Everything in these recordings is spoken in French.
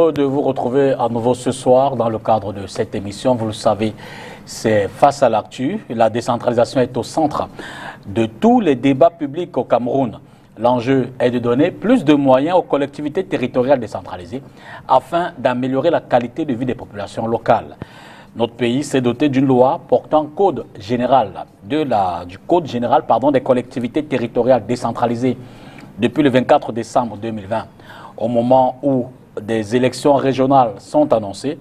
heureux de vous retrouver à nouveau ce soir dans le cadre de cette émission. Vous le savez, c'est Face à l'actu. La décentralisation est au centre de tous les débats publics au Cameroun. L'enjeu est de donner plus de moyens aux collectivités territoriales décentralisées afin d'améliorer la qualité de vie des populations locales. Notre pays s'est doté d'une loi portant code général, du code général des collectivités territoriales décentralisées depuis le 24 décembre 2020. Au moment où des élections régionales sont annoncées,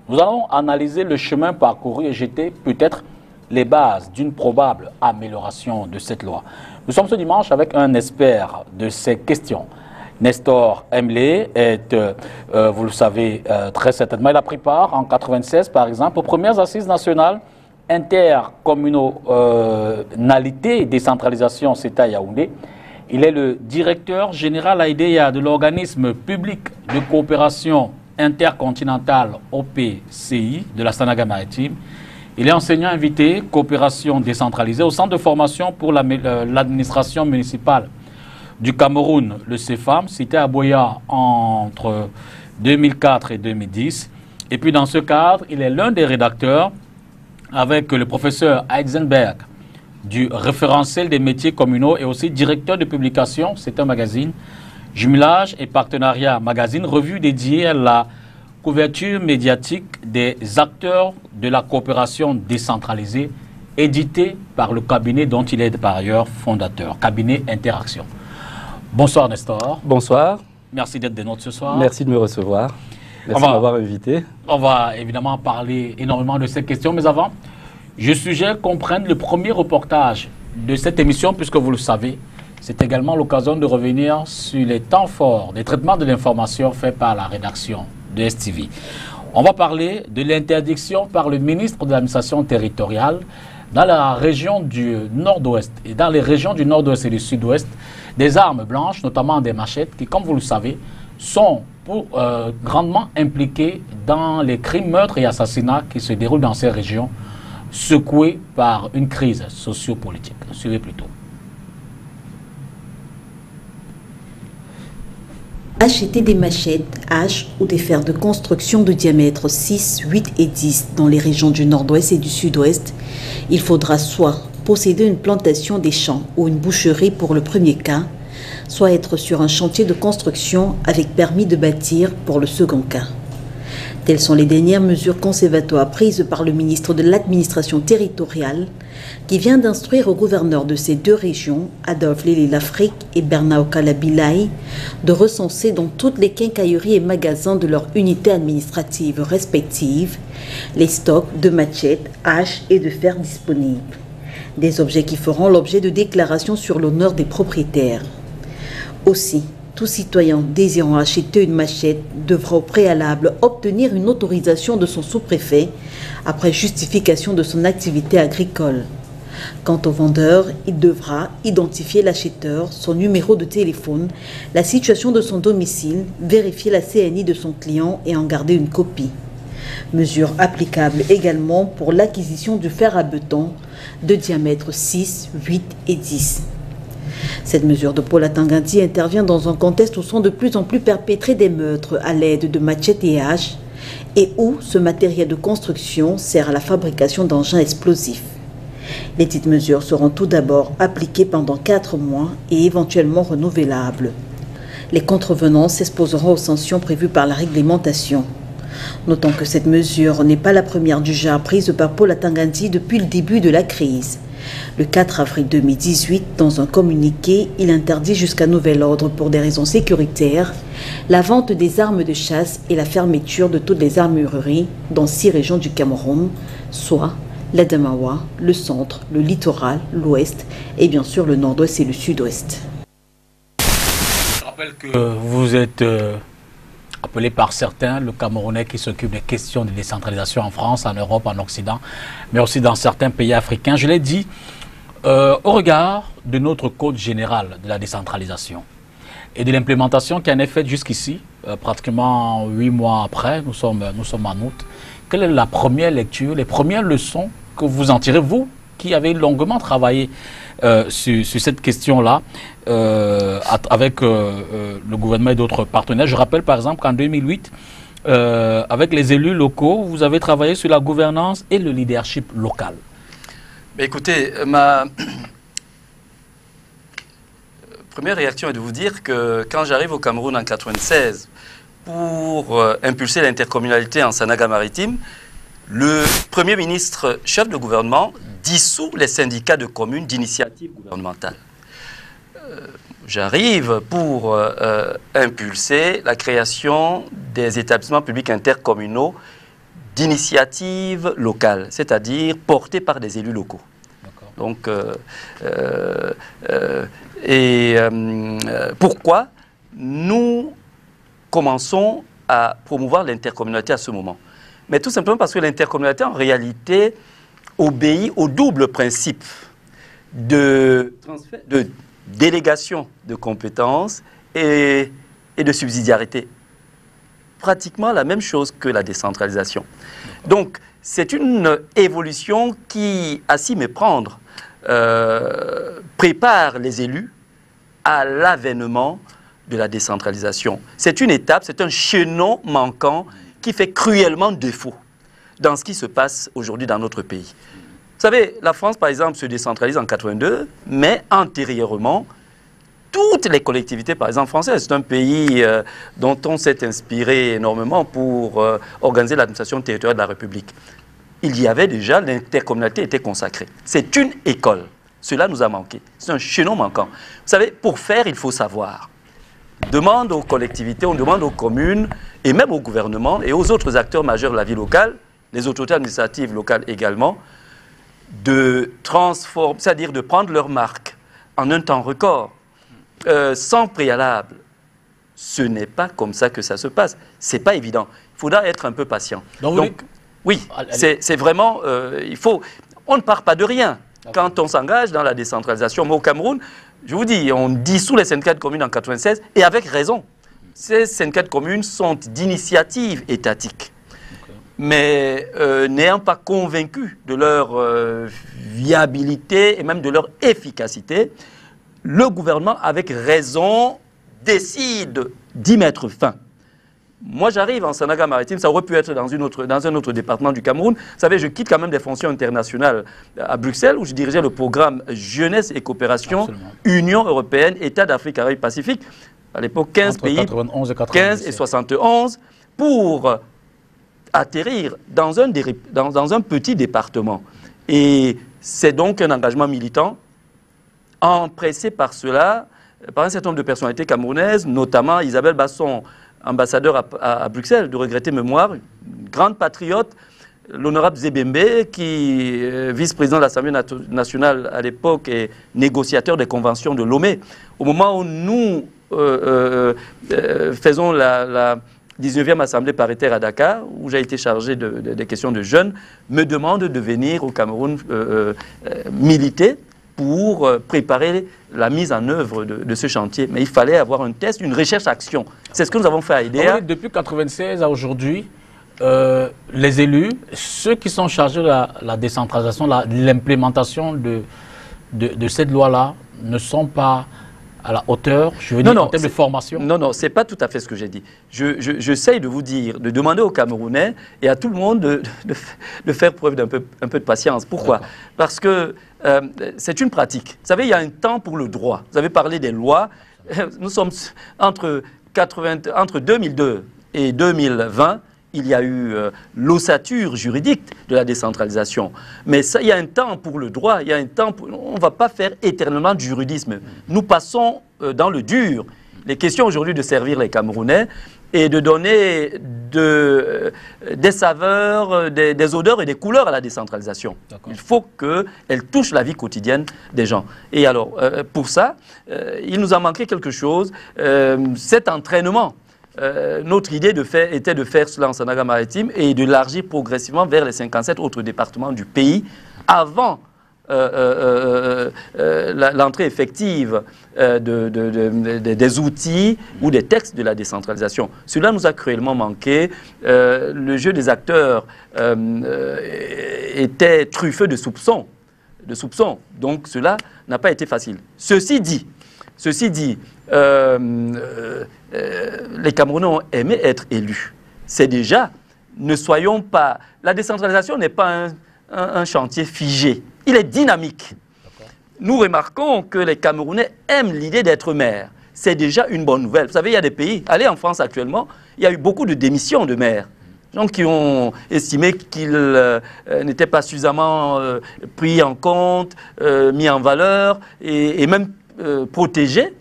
nous allons analyser le chemin parcouru et jeter peut-être les bases d'une probable amélioration de cette loi. Nous sommes ce dimanche avec un expert de ces questions. Nestor Emlé est, vous le savez très certainement, il a pris part en 1996 par exemple aux premières assises nationales intercommunalité et décentralisation, c'était à Yaoundé. Il est le directeur général AIDEA de l'organisme public de coopération intercontinentale OPCI de la Sanaga maritime. Il est enseignant invité coopération décentralisée au centre de formation pour l'administration municipale du Cameroun, le CEFAM, cité à Boya entre 2004 et 2010. Et puis dans ce cadre, il est l'un des rédacteurs avec le professeur Heisenberg du référentiel des métiers communaux et aussi directeur de publication, c'est un magazine, Jumelage et Partenariat Magazine, revue dédiée à la couverture médiatique des acteurs de la coopération décentralisée, édité par le cabinet dont il est par ailleurs fondateur, cabinet Interaction. Bonsoir Nestor. Bonsoir. Merci d'être des nôtres ce soir. Merci de me recevoir. Merci de m'avoir invité. On va évidemment parler énormément de ces questions, mais avant, je suggère qu'on prenne le premier reportage de cette émission, puisque vous le savez, c'est également l'occasion de revenir sur les temps forts des traitements de l'information faits par la rédaction de STV. On va parler de l'interdiction par le ministre de l'administration territoriale dans la région du Nord-Ouest et dans les régions du Nord-Ouest et du Sud-Ouest des armes blanches, notamment des machettes, qui, comme vous le savez, sont grandement impliquées dans les crimes, meurtres et assassinats qui se déroulent dans ces régions, secouées par une crise sociopolitique. Suivez plutôt. Acheter des machettes, haches ou des fers de construction de diamètre 6, 8 et 10 dans les régions du Nord-Ouest et du Sud-Ouest, il faudra soit posséder une plantation des champs ou une boucherie pour le premier cas, soit être sur un chantier de construction avec permis de bâtir pour le second cas. Telles sont les dernières mesures conservatoires prises par le ministre de l'administration territoriale qui vient d'instruire au gouverneur de ces deux régions, Adolphe Lélé-Lafrique et Bernard Okalabilaï, de recenser dans toutes les quincailleries et magasins de leurs unités administratives respectives les stocks de machettes, haches et de fer disponibles. Des objets qui feront l'objet de déclarations sur l'honneur des propriétaires. Aussi, tout citoyen désirant acheter une machette devra au préalable obtenir une autorisation de son sous-préfet après justification de son activité agricole. Quant au vendeur, il devra identifier l'acheteur, son numéro de téléphone, la situation de son domicile, vérifier la CNI de son client et en garder une copie. Mesure applicable également pour l'acquisition du fer à béton de diamètre 6, 8 et 10. Cette mesure de Paul Atangandi intervient dans un contexte où sont de plus en plus perpétrés des meurtres à l'aide de machettes et haches et où ce matériel de construction sert à la fabrication d'engins explosifs. Les dites mesures seront tout d'abord appliquées pendant 4 mois et éventuellement renouvelables. Les contrevenants s'exposeront aux sanctions prévues par la réglementation. Notons que cette mesure n'est pas la première du genre prise par Paul Atangandi depuis le début de la crise. Le 4 avril 2018, dans un communiqué, il interdit jusqu'à nouvel ordre pour des raisons sécuritaires la vente des armes de chasse et la fermeture de toutes les armureries dans 6 régions du Cameroun, soit l'Adamawa, le centre, le littoral, l'ouest et bien sûr le nord-ouest et le sud-ouest. Je rappelle que vous êtes appelé par certains le Camerounais qui s'occupe des questions de décentralisation en France, en Europe, en Occident, mais aussi dans certains pays africains. Je l'ai dit, au regard de notre code général de la décentralisation et de l'implémentation qui en est faite jusqu'ici, pratiquement 8 mois après, nous sommes en août, quelle est la première lecture, les premières leçons que vous en tirez, vous qui avez longuement travaillé sur cette question-là avec le gouvernement et d'autres partenaires. Je rappelle par exemple qu'en 2008, avec les élus locaux, vous avez travaillé sur la gouvernance et le leadership local. Mais écoutez, ma première réaction est de vous dire que quand j'arrive au Cameroun en 1996 pour impulser l'intercommunalité en Sanaga-Maritime, le Premier ministre, chef de gouvernement, dissout les syndicats de communes d'initiative gouvernementale. J'arrive pour impulser la création des établissements publics intercommunaux d'initiative locale, c'est-à-dire portés par des élus locaux. Donc, pourquoi nous commençons à promouvoir l'intercommunalité à ce moment? Mais tout simplement parce que l'intercommunalité, en réalité, obéit au double principe de délégation de compétences et de subsidiarité. Pratiquement la même chose que la décentralisation. Donc, c'est une évolution qui, à s'y méprendre, prépare les élus à l'avènement de la décentralisation. C'est une étape, c'est un chaînon manquant qui fait cruellement défaut dans ce qui se passe aujourd'hui dans notre pays. Vous savez, la France, par exemple, se décentralise en 82, mais antérieurement, toutes les collectivités, par exemple, françaises, c'est un pays dont on s'est inspiré énormément pour organiser l'administration territoriale de la République. Il y avait déjà, l'intercommunalité était consacrée. C'est une école. Cela nous a manqué. C'est un chaînon manquant. Vous savez, pour faire, il faut savoir. On demande aux collectivités, on demande aux communes, et même au gouvernement et aux autres acteurs majeurs de la vie locale, les autorités administratives locales également, de transformer, c'est-à-dire de prendre leur marque en un temps record, sans préalable. Ce n'est pas comme ça que ça se passe. Ce n'est pas évident. Il faudra être un peu patient. Donc oui, c'est vraiment, on ne part pas de rien quand on s'engage dans la décentralisation. Mais au Cameroun, je vous dis, on dissout les syndicats de communes en 1996 et avec raison. Ces syndicats de communes sont d'initiative étatique. Mais n'ayant pas convaincu de leur viabilité et même de leur efficacité, le gouvernement, avec raison, décide d'y mettre fin. Moi, j'arrive en Sanaga-Maritime, ça aurait pu être dans un autre département du Cameroun. Vous savez, je quitte quand même des fonctions internationales à Bruxelles, où je dirigeais le programme Jeunesse et Coopération, absolument, Union Européenne, États d'Afrique, Caraïbes, Pacifique. À l'époque, 15 pays, 15 et 71, pour atterrir dans un petit département. Et c'est donc un engagement militant, empressé par cela, par un certain nombre de personnalités camerounaises, notamment Isabelle Basson, ambassadeur à Bruxelles, de regretter mémoire, une grande patriote, l'honorable Zébembe, qui est vice-président de l'Assemblée nationale à l'époque et négociateur des conventions de Lomé. Au moment où nous faisons la 19e Assemblée paritaire à Dakar, où j'ai été chargé des questions de jeunes, me demande de venir au Cameroun militer pour préparer la mise en œuvre de ce chantier. Mais il fallait avoir un test, une recherche-action. C'est ce que nous avons fait à IDEA. Oui, depuis 1996 à aujourd'hui, les élus, ceux qui sont chargés de la décentralisation, l'implémentation de cette loi-là, ne sont pas à la hauteur, je veux dire, en termes de formation? Non, ce n'est pas tout à fait ce que j'ai dit. J'essaye de vous dire, de demander aux Camerounais et à tout le monde de faire preuve d'un peu de patience. Pourquoi? Parce que c'est une pratique. Vous savez, il y a un temps pour le droit. Vous avez parlé des lois. Nous sommes entre 2002 et 2020, il y a eu l'ossature juridique de la décentralisation. Mais ça, il y a un temps pour le droit, il y a un temps pour... On ne va pas faire éternellement du juridisme. Nous passons dans le dur. Les questions aujourd'hui de servir les Camerounais et de donner des saveurs, des odeurs et des couleurs à la décentralisation. Il faut qu'elle touche la vie quotidienne des gens. Et alors, pour ça, il nous a manqué quelque chose, cet entraînement. Notre idée était de faire cela en Sanaga-Maritime et de l'élargir progressivement vers les 57 autres départements du pays avant l'entrée effective des outils ou des textes de la décentralisation. Cela nous a cruellement manqué. Le jeu des acteurs était truffé de soupçons. Donc cela n'a pas été facile. Ceci dit, les Camerounais ont aimé être élus. c'est déjà, ne soyons pas... La décentralisation n'est pas un chantier figé, il est dynamique. Nous remarquons que les Camerounais aiment l'idée d'être maire. C'est déjà une bonne nouvelle. Vous savez, il y a des pays, allez en France actuellement, il y a eu beaucoup de démissions de maires. Gens qui ont estimé qu'ils n'étaient pas suffisamment pris en compte, mis en valeur et même protégés,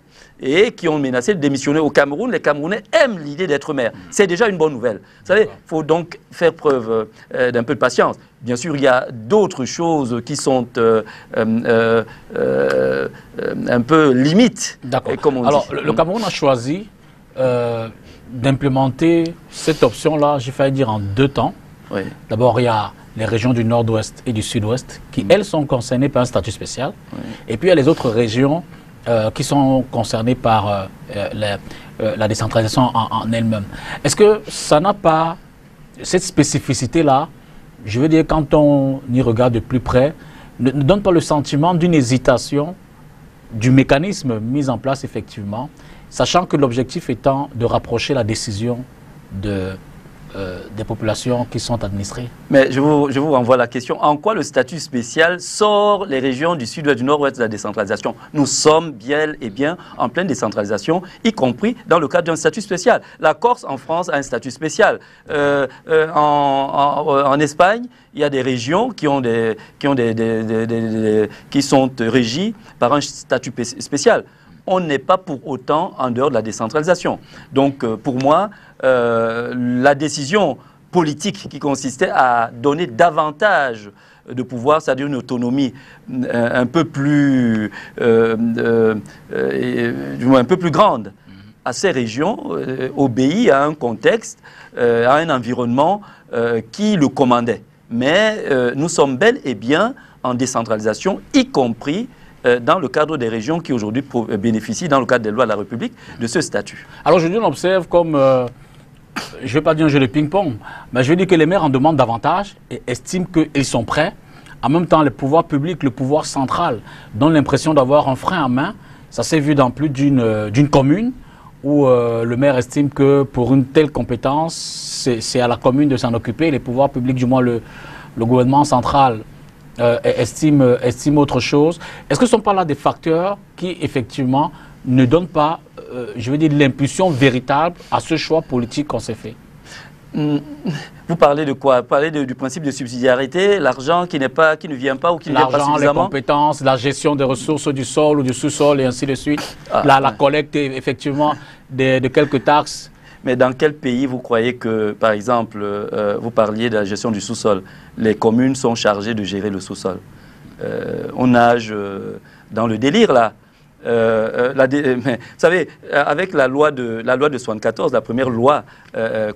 et qui ont menacé de démissionner au Cameroun. Les Camerounais aiment l'idée d'être maire. C'est déjà une bonne nouvelle. Vous savez, il faut donc faire preuve d'un peu de patience. Bien sûr, il y a d'autres choses qui sont un peu limites. D'accord. Alors, le Cameroun a choisi d'implémenter cette option-là, j'ai failli dire en 2 temps. Oui. D'abord, il y a les régions du nord-ouest et du sud-ouest qui, elles, sont concernées par un statut spécial. Oui. Et puis, il y a les autres régions qui sont concernées par la décentralisation en elle-même. Est-ce que ça n'a pas cette spécificité-là, je veux dire, quand on y regarde de plus près, ne donne pas le sentiment d'une hésitation du mécanisme mis en place effectivement, sachant que l'objectif étant de rapprocher la décision des populations qui sont administrées? Mais je vous renvoie la question. En quoi le statut spécial sort les régions du sud-ouest, du nord-ouest de la décentralisation? Nous sommes bien et bien en pleine décentralisation, y compris dans le cadre d'un statut spécial. La Corse, en France, a un statut spécial. En Espagne, il y a des régions qui sont régies par un statut spécial. On n'est pas pour autant en dehors de la décentralisation. Donc, pour moi, la décision politique qui consistait à donner davantage de pouvoir, c'est-à-dire une autonomie un peu plus grande à ces régions, obéit à un contexte, à un environnement qui le commandait. Mais nous sommes bel et bien en décentralisation, y compris dans le cadre des régions qui aujourd'hui bénéficient, dans le cadre des lois de la République, de ce statut. Alors aujourd'hui, on observe comme, je ne vais pas dire un jeu de ping-pong, mais je veux dire que les maires en demandent davantage et estiment qu'ils sont prêts. En même temps, le pouvoir public, le pouvoir central, donnent l'impression d'avoir un frein à main. Ça s'est vu dans plus d'une commune où le maire estime que pour une telle compétence, c'est à la commune de s'en occuper. Les pouvoirs publics, du moins le gouvernement central, estime autre chose. Est-ce que ce ne sont pas là des facteurs qui, effectivement, ne donnent pas, je veux dire, l'impulsion véritable à ce choix politique qu'on s'est fait? Vous parlez de quoi? Vous parlez du principe de subsidiarité, l'argent qui ne vient pas ou qui ne vient pas suffisamment? L'argent, les compétences, la gestion des ressources du sol ou du sous-sol et ainsi de suite. La collecte, effectivement, de quelques taxes. Mais dans quel pays vous croyez que, par exemple, vous parliez de la gestion du sous-sol, les communes sont chargées de gérer le sous-sol? On nage dans le délire, là. Mais, vous savez, avec la loi de 74, la première loi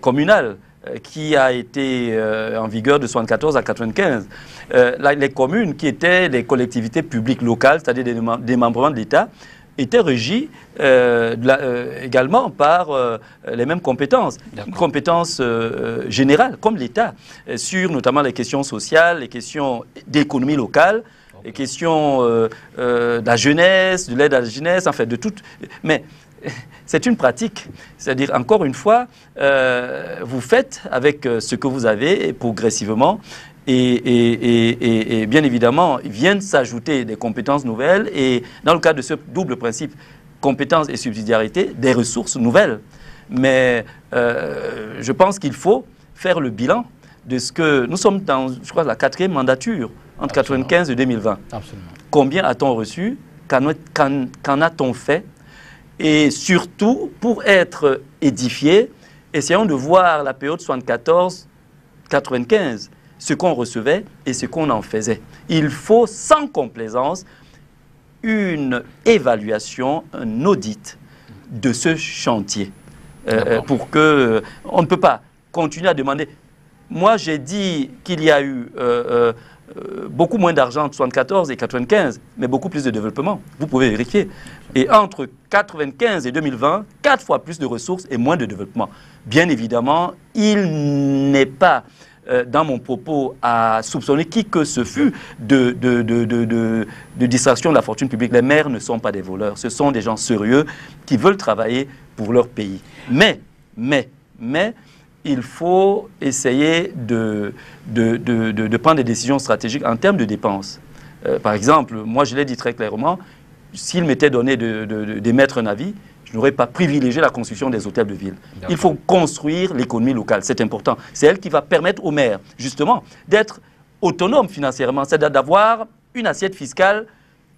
communale qui a été en vigueur de 74 à 95, les communes qui étaient les collectivités publiques locales, c'est-à-dire des démembrements de l'État, étaient régies également par les mêmes compétences, compétences générales, comme l'État, sur notamment les questions sociales, les questions d'économie locale, les questions de la jeunesse, de l'aide à la jeunesse, enfin de tout. Mais c'est une pratique. C'est-à-dire, encore une fois, vous faites avec ce que vous avez progressivement. Et bien évidemment, viennent s'ajouter des compétences nouvelles et dans le cadre de ce double principe, compétences et subsidiarité, des ressources nouvelles. Mais je pense qu'il faut faire le bilan de ce que... Nous sommes dans, je crois, la 4e mandature, entre 1995 et 2020. Absolument. Combien a-t-on reçu? Qu'en a-t-on fait? Et surtout, pour être édifié, essayons de voir la période 74-95, ce qu'on recevait et ce qu'on en faisait. Il faut, sans complaisance, une évaluation, un audit de ce chantier. Pour que... on ne peut pas continuer à demander... Moi, j'ai dit qu'il y a eu beaucoup moins d'argent entre 1974 et 1995, mais beaucoup plus de développement. Vous pouvez vérifier. Et entre 1995 et 2020, 4 fois plus de ressources et moins de développement. Bien évidemment, il n'est pas... dans mon propos, à soupçonner qui que ce fût de distraction de la fortune publique. Les maires ne sont pas des voleurs, ce sont des gens sérieux qui veulent travailler pour leur pays. Mais il faut essayer de prendre des décisions stratégiques en termes de dépenses. Par exemple, moi je l'ai dit très clairement, s'il m'était donné d'émettre un avis, je n'aurais pas privilégié la construction des hôtels de ville. Il faut construire l'économie locale, c'est important. C'est elle qui va permettre aux maires, justement, d'être autonomes financièrement, c'est-à-dire d'avoir une assiette fiscale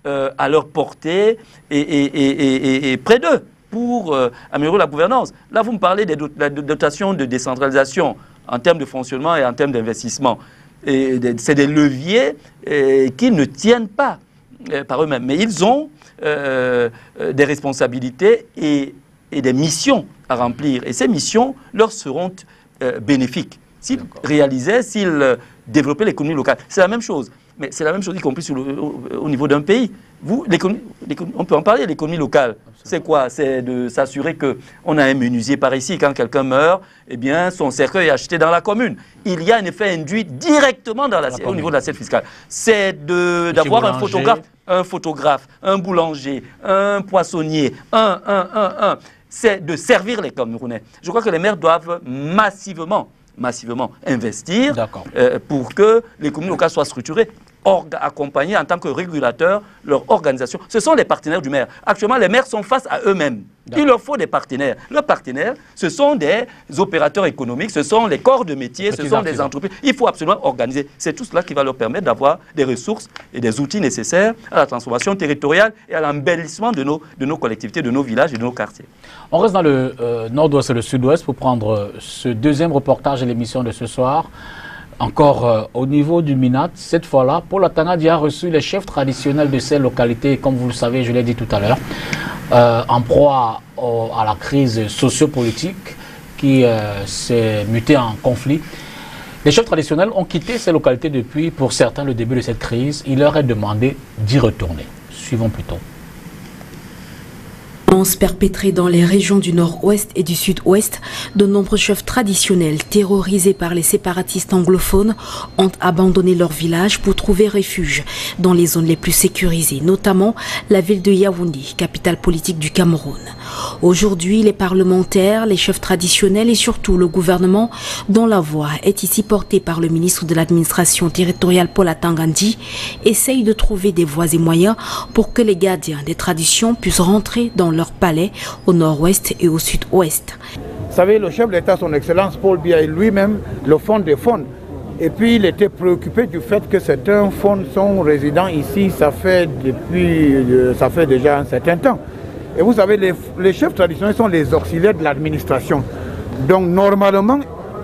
à leur portée et près d'eux pour améliorer la gouvernance. Là, vous me parlez des dotations de décentralisation en termes de fonctionnement et en termes d'investissement. C'est des leviers qui ne tiennent pas par eux-mêmes, mais ils ont des responsabilités et des missions à remplir. Et ces missions leur seront bénéfiques. S'ils réalisaient, s'ils développaient l'économie locale. C'est la même chose. Mais c'est la même chose, y compris au niveau d'un pays. On peut en parler, l'économie locale. C'est quoi? C'est de s'assurer qu'on a un menuisier par ici. Quand quelqu'un meurt, eh bien, son cercueil est acheté dans la commune. Il y a un effet induit directement au niveau de l'assiette fiscale. C'est d'avoir un photographe, un boulanger, un poissonnier, c'est de servir les Camerounais. Je crois que les maires doivent massivement investir pour que l'économie locale soit structurée, accompagner en tant que régulateur leur organisation. Ce sont les partenaires du maire. Actuellement, les maires sont face à eux-mêmes. Il leur faut des partenaires. Leurs partenaires, ce sont des opérateurs économiques, ce sont les corps de métier, ce sont des entreprises. Il faut absolument organiser. C'est tout cela qui va leur permettre d'avoir des ressources et des outils nécessaires à la transformation territoriale et à l'embellissement de nos collectivités, de nos villages et de nos quartiers. On reste dans le nord-ouest et le sud-ouest pour prendre ce deuxième reportage de l'émission de ce soir. Encore au niveau du MINAT, cette fois-là, Paul Atanga a reçu les chefs traditionnels de ces localités, comme vous le savez, je l'ai dit tout à l'heure, en proie à la crise sociopolitique qui s'est mutée en conflit. Les chefs traditionnels ont quitté ces localités depuis, pour certains, le début de cette crise. Il leur est demandé d'y retourner. Suivons plutôt. Perpétrés dans les régions du nord-ouest et du sud-ouest, de nombreux chefs traditionnels terrorisés par les séparatistes anglophones ont abandonné leur village pour trouver refuge dans les zones les plus sécurisées, notamment la ville de Yaoundé, capitale politique du Cameroun. Aujourd'hui, les parlementaires, les chefs traditionnels et surtout le gouvernement, dont la voix est ici portée par le ministre de l'administration territoriale Paul Atanga, essayent de trouver des voies et moyens pour que les gardiens des traditions puissent rentrer dans leur palais au nord-ouest et au sud-ouest. Vous savez, le chef de l'État, son Excellence Paul Biya, lui-même, le fond des fonds. Et puis il était préoccupé du fait que certains fonds sont résidents ici, ça fait déjà un certain temps. Et vous savez, les chefs traditionnels sont les auxiliaires de l'administration. Donc normalement,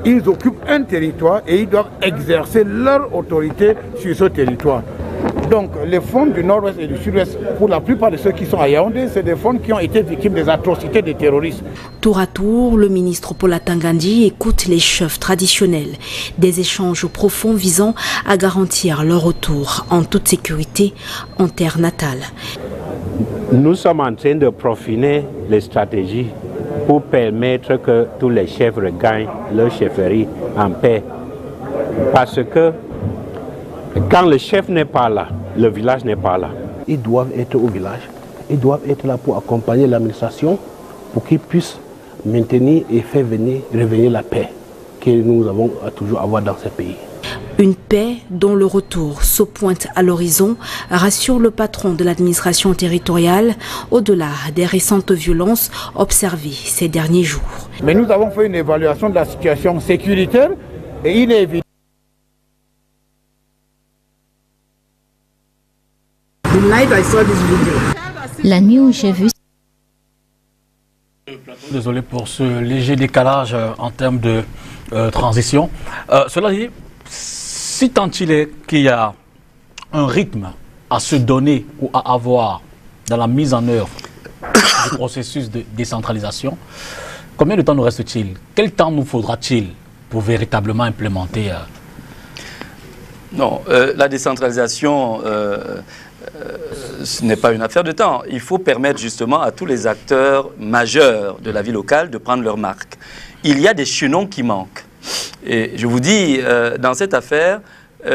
ils occupent un territoire et ils doivent exercer leur autorité sur ce territoire. Donc les fonds du nord-ouest et du sud-ouest, pour la plupart de ceux qui sont à Yaoundé, c'est des fonds qui ont été victimes des atrocités des terroristes. Tour à tour, le ministre Paul Atanga écoute les chefs traditionnels. Des échanges profonds visant à garantir leur retour en toute sécurité en terre natale. Nous sommes en train de profiner les stratégies pour permettre que tous les chefs regagnent leur chefferie en paix. Parce que quand le chef n'est pas là, le village n'est pas là. Ils doivent être au village. Ils doivent être là pour accompagner l'administration pour qu'ils puissent maintenir et faire revenir la paix que nous avons à toujours avoir dans ce pays. Une paix dont le retour se pointe à l'horizon, rassure le patron de l'administration territoriale, au-delà des récentes violences observées ces derniers jours. Mais nous avons fait une évaluation de la situation sécuritaire et il est évident. La nuit où j'ai vu... Désolé pour ce léger décalage en termes de transition. Cela dit, si tant il est qu'il y a un rythme à se donner ou à avoir dans la mise en œuvre du processus de décentralisation, combien de temps nous reste-t-il? Quel temps nous faudra-t-il pour véritablement implémenter Non, la décentralisation, ce n'est pas une affaire de temps. Il faut permettre justement à tous les acteurs majeurs de la vie locale de prendre leur marque. Il y a des chaînons qui manquent. Et je vous dis, dans cette affaire,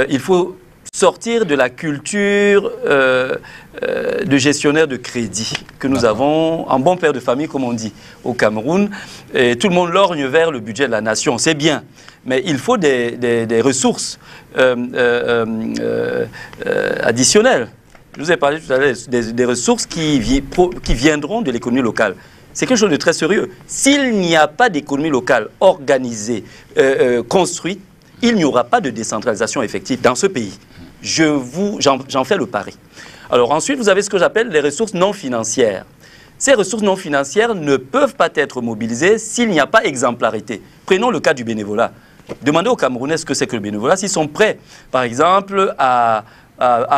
il faut sortir de la culture de gestionnaire de crédit que nous avons en bon père de famille, comme on dit, au Cameroun. Et tout le monde lorgne vers le budget de la nation, c'est bien. Mais il faut des ressources additionnelles. Je vous ai parlé tout à l'heure des ressources qui viendront de l'économie locale. C'est quelque chose de très sérieux. S'il n'y a pas d'économie locale organisée, construite, il n'y aura pas de décentralisation effective dans ce pays. J'en fais le pari. Alors ensuite, vous avez ce que j'appelle les ressources non financières. Ces ressources non financières ne peuvent pas être mobilisées s'il n'y a pas exemplarité. Prenons le cas du bénévolat. Demandez aux Camerounais ce que c'est que le bénévolat, s'ils sont prêts, par exemple, à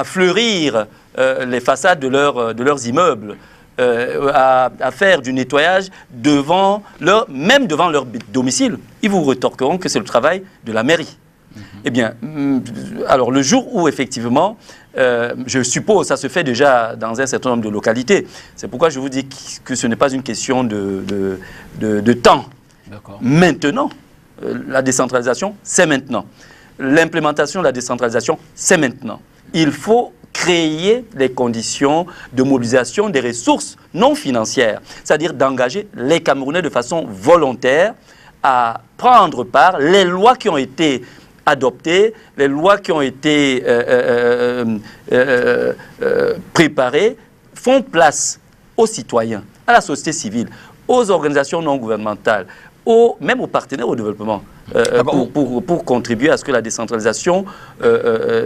fleurir les façades de leurs immeubles, à faire du nettoyage même devant leur domicile. Ils vous rétorqueront que c'est le travail de la mairie. Eh bien, alors le jour où effectivement, je suppose, ça se fait déjà dans un certain nombre de localités. C'est pourquoi je vous dis que ce n'est pas une question de temps. Maintenant, la décentralisation, c'est maintenant. L'implémentation de la décentralisation, c'est maintenant. Il faut créer les conditions de mobilisation des ressources non financières, c'est-à-dire d'engager les Camerounais de façon volontaire à prendre part. Les lois qui ont été adoptées, les lois qui ont été préparées font place aux citoyens, à la société civile, aux organisations non gouvernementales, même aux partenaires au développement, pour contribuer à ce que la décentralisation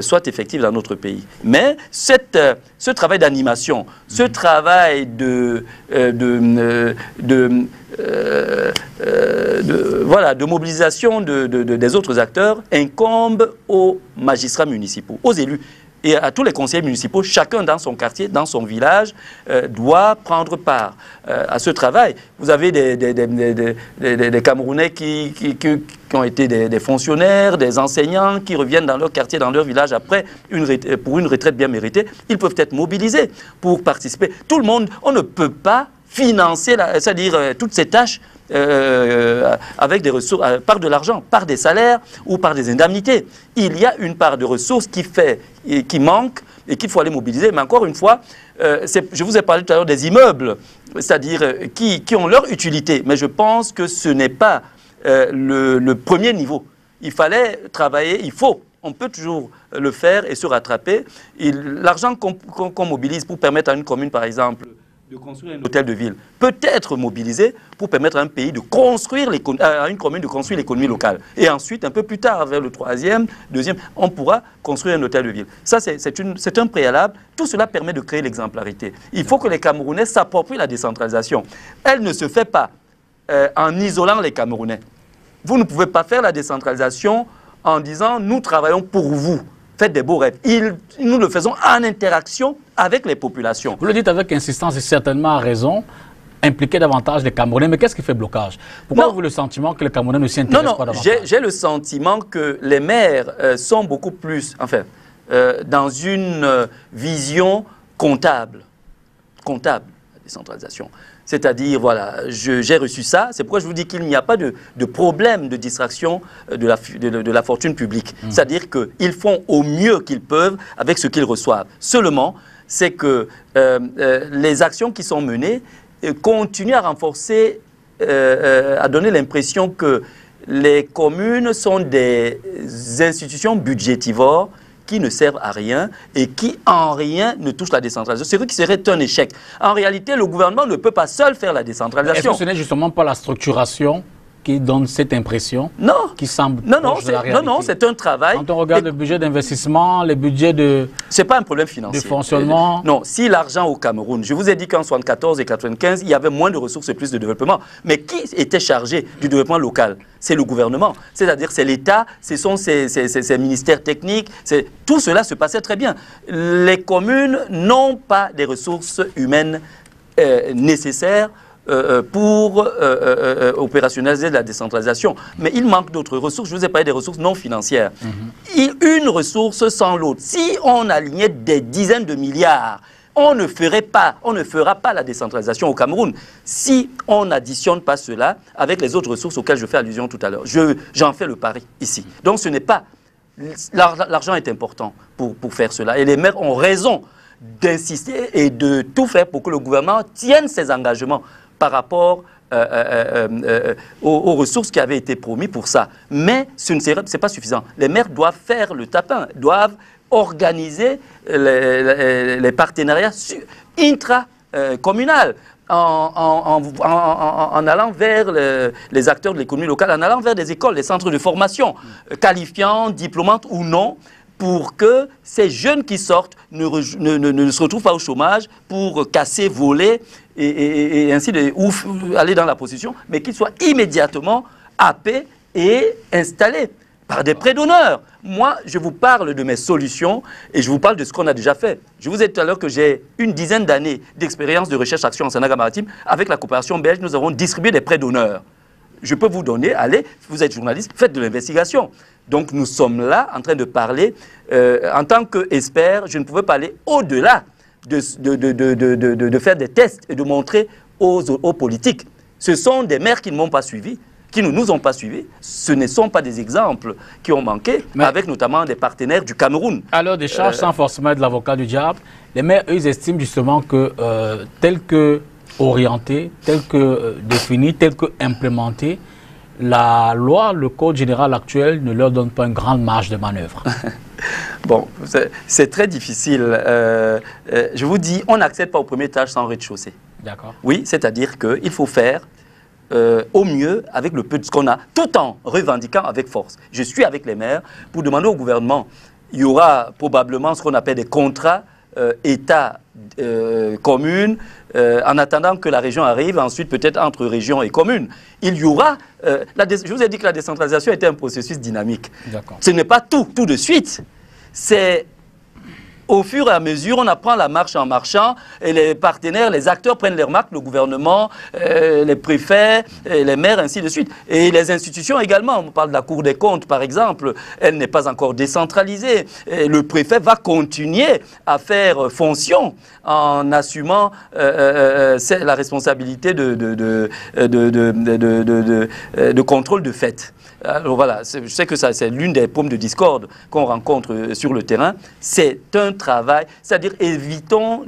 soit effective dans notre pays. Mais ce travail d'animation, ce travail de mobilisation des autres acteurs incombe aux magistrats municipaux, aux élus. Et à tous les conseillers municipaux, chacun dans son quartier, dans son village, doit prendre part à ce travail. Vous avez des Camerounais qui ont été des fonctionnaires, des enseignants, qui reviennent dans leur quartier, dans leur village après pour une retraite bien méritée. Ils peuvent être mobilisés pour participer. Tout le monde, on ne peut pas financer, c'est-à-dire toutes ces tâches avec des ressources, par de l'argent, par des salaires ou par des indemnités. Il y a une part de ressources qui manque et qu'il faut aller mobiliser. Mais encore une fois, je vous ai parlé tout à l'heure des immeubles, c'est-à-dire qui ont leur utilité. Mais je pense que ce n'est pas le premier niveau. Il fallait travailler, on peut toujours le faire et se rattraper. L'argent qu'on mobilise pour permettre à une commune, par exemple, de construire un hôtel de ville, peut être mobilisé pour permettre à un pays de construire à une commune de construire l'économie locale. Et ensuite, un peu plus tard, vers le deuxième, on pourra construire un hôtel de ville. Ça, c'est un préalable. Tout cela permet de créer l'exemplarité. Il faut que les Camerounais s'approprient la décentralisation. Elle ne se fait pas en isolant les Camerounais. Vous ne pouvez pas faire la décentralisation en disant « nous travaillons pour vous ». Faites des beaux rêves. Nous le faisons en interaction avec les populations. Vous le dites avec insistance et certainement à raison, impliquer davantage les Camerounais. Mais qu'est-ce qui fait blocage? Pourquoi avez-vous le sentiment que les Camerounais ne s'y intéressent pas davantage? J'ai le sentiment que les maires sont beaucoup plus, dans une vision comptable, la décentralisation. C'est-à-dire, voilà, j'ai reçu ça, c'est pourquoi je vous dis qu'il n'y a pas de problème de distraction de la fortune publique. C'est-à-dire qu'ils font au mieux qu'ils peuvent avec ce qu'ils reçoivent. Seulement, c'est que les actions qui sont menées continuent à renforcer, à donner l'impression que les communes sont des institutions budgétivores qui ne servent à rien et qui en rien ne touchent la décentralisation. C'est vrai que serait un échec. En réalité, le gouvernement ne peut pas seul faire la décentralisation. Est-ce que ce n'est justement pas la structuration qui donne cette impression? Non. Qui semble proche de la réalité? Non, c'est un travail. Quand on regarde le budget d'investissement, les budgets de... C'est pas un problème financier. De fonctionnement. Non, si l'argent au Cameroun, je vous ai dit qu'en 74 et 95, il y avait moins de ressources et plus de développement. Mais qui était chargé du développement local? C'est le gouvernement. C'est-à-dire c'est l'État, ce sont ces ministères techniques. Tout cela se passait très bien. Les communes n'ont pas des ressources humaines nécessaires pour opérationnaliser la décentralisation. Mais il manque d'autres ressources. Je vous ai parlé des ressources non financières. Une ressource sans l'autre. Si on alignait des dizaines de milliards, on ne fera pas la décentralisation au Cameroun si on n'additionne pas cela avec les autres ressources auxquelles je fais allusion tout à l'heure. J'en fais le pari ici. Donc ce n'est pas L'argent est important pour faire cela. Et les maires ont raison d'insister et de tout faire pour que le gouvernement tienne ses engagements par rapport aux ressources qui avaient été promises pour ça. Mais ce n'est pas suffisant. Les maires doivent faire le tapin, doivent organiser les partenariats intra-communaux. En allant vers les acteurs de l'économie locale, en allant vers des écoles, des centres de formation, qualifiants, diplômantes ou non, pour que ces jeunes qui sortent ne se retrouvent pas au chômage pour casser, voler et ainsi ou aller dans la prostitution, mais qu'ils soient immédiatement happés et installés par des prêts d'honneur. Moi, je vous parle de mes solutions et je vous parle de ce qu'on a déjà fait. Je vous ai dit tout à l'heure que j'ai une dizaine d'années d'expérience de recherche-action en Sénégal-Maritime. Avec la coopération belge, nous avons distribué des prêts d'honneur. Je peux vous donner, allez, vous êtes journaliste, faites de l'investigation. Donc nous sommes là en train de parler. En tant qu'expert, je ne pouvais pas aller au-delà de faire des tests et de montrer aux politiques. Ce sont des maires qui ne m'ont pas suivi, qui ne nous ont pas suivis. Ce ne sont pas des exemples qui ont manqué, mais avec notamment des partenaires du Cameroun. À l'heure des charges, sans forcément être l'avocat du diable, les maires, eux, ils estiment justement que tel que orienté, tel que défini, tel que implémenté, la loi, le code général actuel ne leur donne pas une grande marge de manœuvre. Bon, c'est très difficile. Je vous dis, on n'accède pas au premier étage sans rez-de-chaussée. D'accord. Oui, c'est-à-dire qu'il faut faire au mieux avec le peu de ce qu'on a, tout en revendiquant avec force. Je suis avec les maires pour demander au gouvernement, il y aura probablement ce qu'on appelle des contrats État-commune, en attendant que la région arrive, ensuite peut-être entre région et commune. Il y aura, je vous ai dit que la décentralisation était un processus dynamique. Ce n'est pas tout de suite. C'est au fur et à mesure, on apprend la marche en marchant et les partenaires, les acteurs prennent leurs marques, le gouvernement, les préfets, les maires, ainsi de suite. Et les institutions également, on parle de la Cour des comptes par exemple, elle n'est pas encore décentralisée. Et le préfet va continuer à faire fonction en assumant la responsabilité de contrôle de fait. Alors voilà, je sais que c'est l'une des paumes de discorde qu'on rencontre sur le terrain. C'est un travail, c'est-à-dire évitons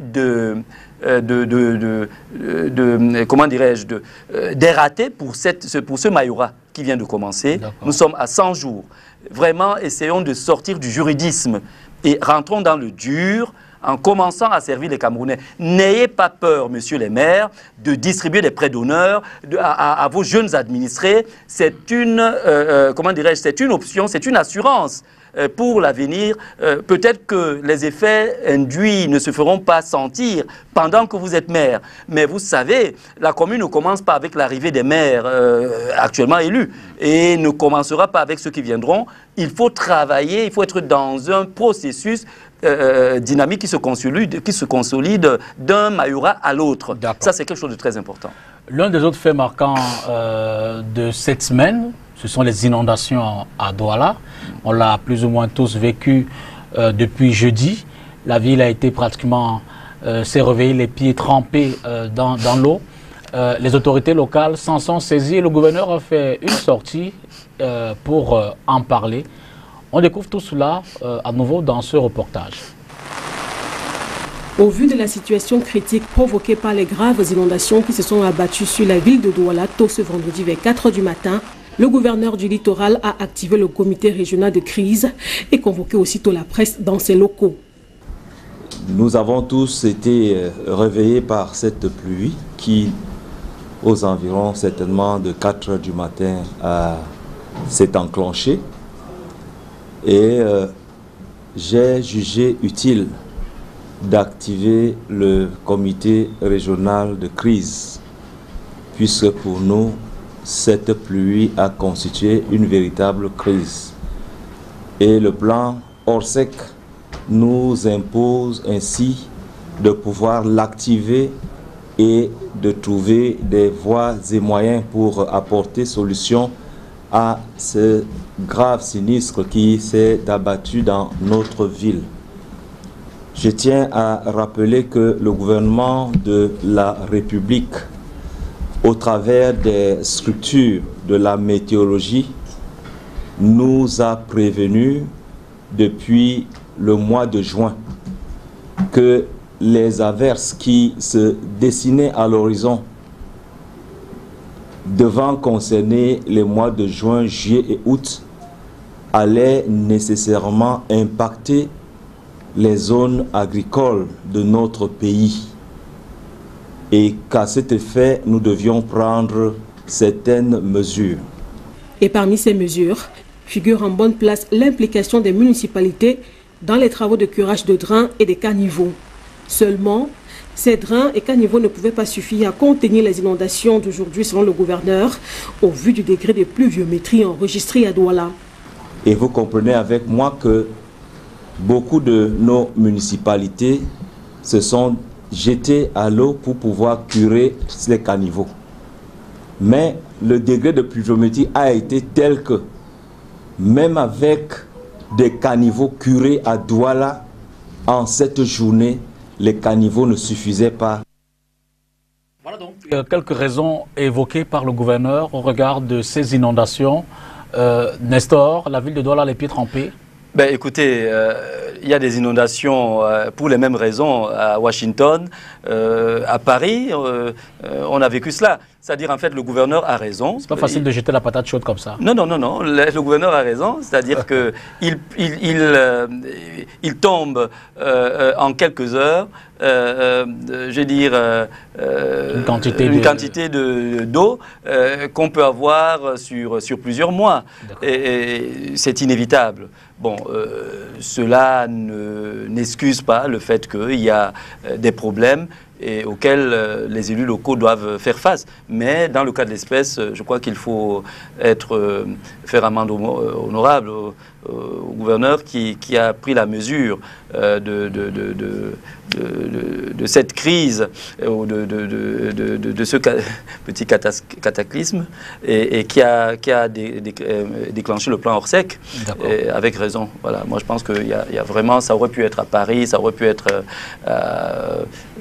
comment dirais-je, d'érater pour ce Mayura qui vient de commencer. Nous sommes à 100 jours. Vraiment, essayons de sortir du juridisme et rentrons dans le dur en commençant à servir les Camerounais. N'ayez pas peur, messieurs les maires, de distribuer des prêts d'honneur à vos jeunes administrés. C'est une, comment dirais-je, c'est une option, c'est une assurance pour l'avenir. Peut-être que les effets induits ne se feront pas sentir pendant que vous êtes maire. Mais vous savez, la commune ne commence pas avec l'arrivée des maires actuellement élus et ne commencera pas avec ceux qui viendront. Il faut travailler, il faut être dans un processus dynamique qui se consolide d'un Mayura à l'autre. Ça, c'est quelque chose de très important. L'un des autres faits marquants de cette semaine, ce sont les inondations à Douala. On l'a plus ou moins tous vécu depuis jeudi. La ville a été pratiquement, s'est réveillée les pieds trempés dans l'eau. Les autorités locales s'en sont saisies. Le gouverneur a fait une sortie pour en parler. On découvre tout cela à nouveau dans ce reportage. Au vu de la situation critique provoquée par les graves inondations qui se sont abattues sur la ville de Douala tôt ce vendredi vers 4 h du matin, le gouverneur du littoral a activé le comité régional de crise et convoqué aussitôt la presse dans ses locaux. Nous avons tous été réveillés par cette pluie qui, aux environs certainement de 4 h du matin, s'est enclenchée. Et j'ai jugé utile d'activer le comité régional de crise, puisque pour nous, cette pluie a constitué une véritable crise. Et le plan Orsec nous impose ainsi de pouvoir l'activer et de trouver des voies et moyens pour apporter solution à ce grave sinistre qui s'est abattu dans notre ville. Je tiens à rappeler que le gouvernement de la République, au travers des structures de la météorologie, nous a prévenus depuis le mois de juin que les averses qui se dessinaient à l'horizon devant concerner les mois de juin, juillet et août allaient nécessairement impacter les zones agricoles de notre pays et qu'à cet effet, nous devions prendre certaines mesures. Et parmi ces mesures, figure en bonne place l'implication des municipalités dans les travaux de curage de drains et des caniveaux. Seulement, ces drains et caniveaux ne pouvaient pas suffire à contenir les inondations d'aujourd'hui selon le gouverneur, au vu du degré de pluviométrie enregistré à Douala. Et vous comprenez avec moi que beaucoup de nos municipalités se sont jetées à l'eau pour pouvoir curer les caniveaux. Mais le degré de pluviométrie a été tel que même avec des caniveaux curés à Douala, en cette journée, les caniveaux ne suffisaient pas. Voilà donc quelques raisons évoquées par le gouverneur au regard de ces inondations. Nestor, la ville de Douala, les pieds trempés. Ben, écoutez, il y a des inondations pour les mêmes raisons à Washington, à Paris, on a vécu cela. C'est-à-dire, en fait, le gouverneur a raison. C'est pas facile de jeter la patate chaude comme ça. Non, non, non, non. Le gouverneur a raison. C'est-à-dire que il tombe en quelques heures, je veux dire, une quantité d'eau qu'on peut avoir sur plusieurs mois. Et c'est inévitable. Bon, cela n'excuse pas le fait qu'il y a des problèmes et auxquels les élus locaux doivent faire face. Mais dans le cas de l'espèce, je crois qu'il faut faire amende honorable au gouverneur qui a pris la mesure de cette crise, de ce petit cataclysme et qui a déclenché le plan Orsec avec raison. Voilà, moi je pense qu'il y a vraiment, ça aurait pu être à Paris, ça aurait pu être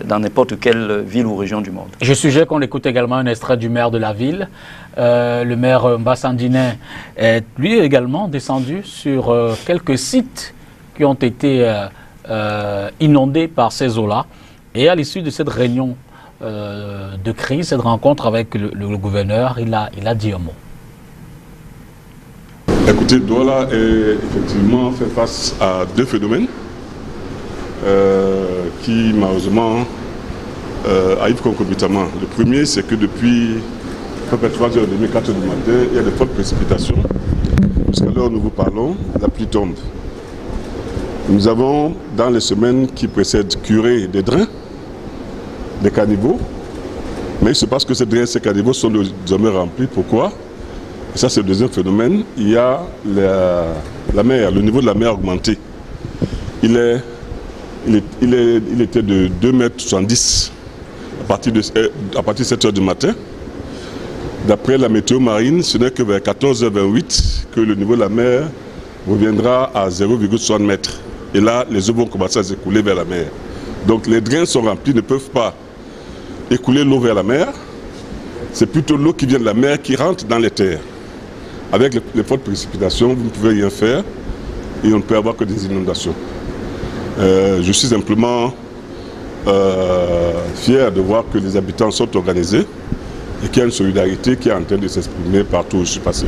dans n'importe quelle ville ou région du monde. Je suggère qu'on écoute également un extrait du maire de la ville. Le maire Mbassandinen est lui également descendu sur quelques sites qui ont été inondés par ces eaux-là. Et à l'issue de cette réunion de crise, cette rencontre avec le gouverneur, il a dit un mot. Écoutez, Douala est effectivement fait face à deux phénomènes qui malheureusement arrivent concomitamment. Le premier, c'est que depuis 3h30, 4h du matin, il y a de fortes précipitations. Jusqu'à l'heure où nous vous parlons, la pluie tombe. Nous avons, dans les semaines qui précèdent, curé des drains, des caniveaux. Mais il se passe que ces drains et ces caniveaux sont désormais remplis. Pourquoi? Et ça, c'est le deuxième phénomène. Il y a la mer, le niveau de la mer a augmenté. Il était de 2,70 m à partir de 7h du matin. D'après la météo marine, ce n'est que vers 14h28 que le niveau de la mer reviendra à 0,60 m. Et là, les eaux vont commencer à s'écouler vers la mer. Donc les drains sont remplis, ne peuvent pas écouler l'eau vers la mer. C'est plutôt l'eau qui vient de la mer qui rentre dans les terres. Avec les fortes précipitations, vous ne pouvez rien faire et on ne peut avoir que des inondations. Je suis simplement fier de voir que les habitants sont organisés et qu'il y a une solidarité qui est en train de s'exprimer partout où je suis passé.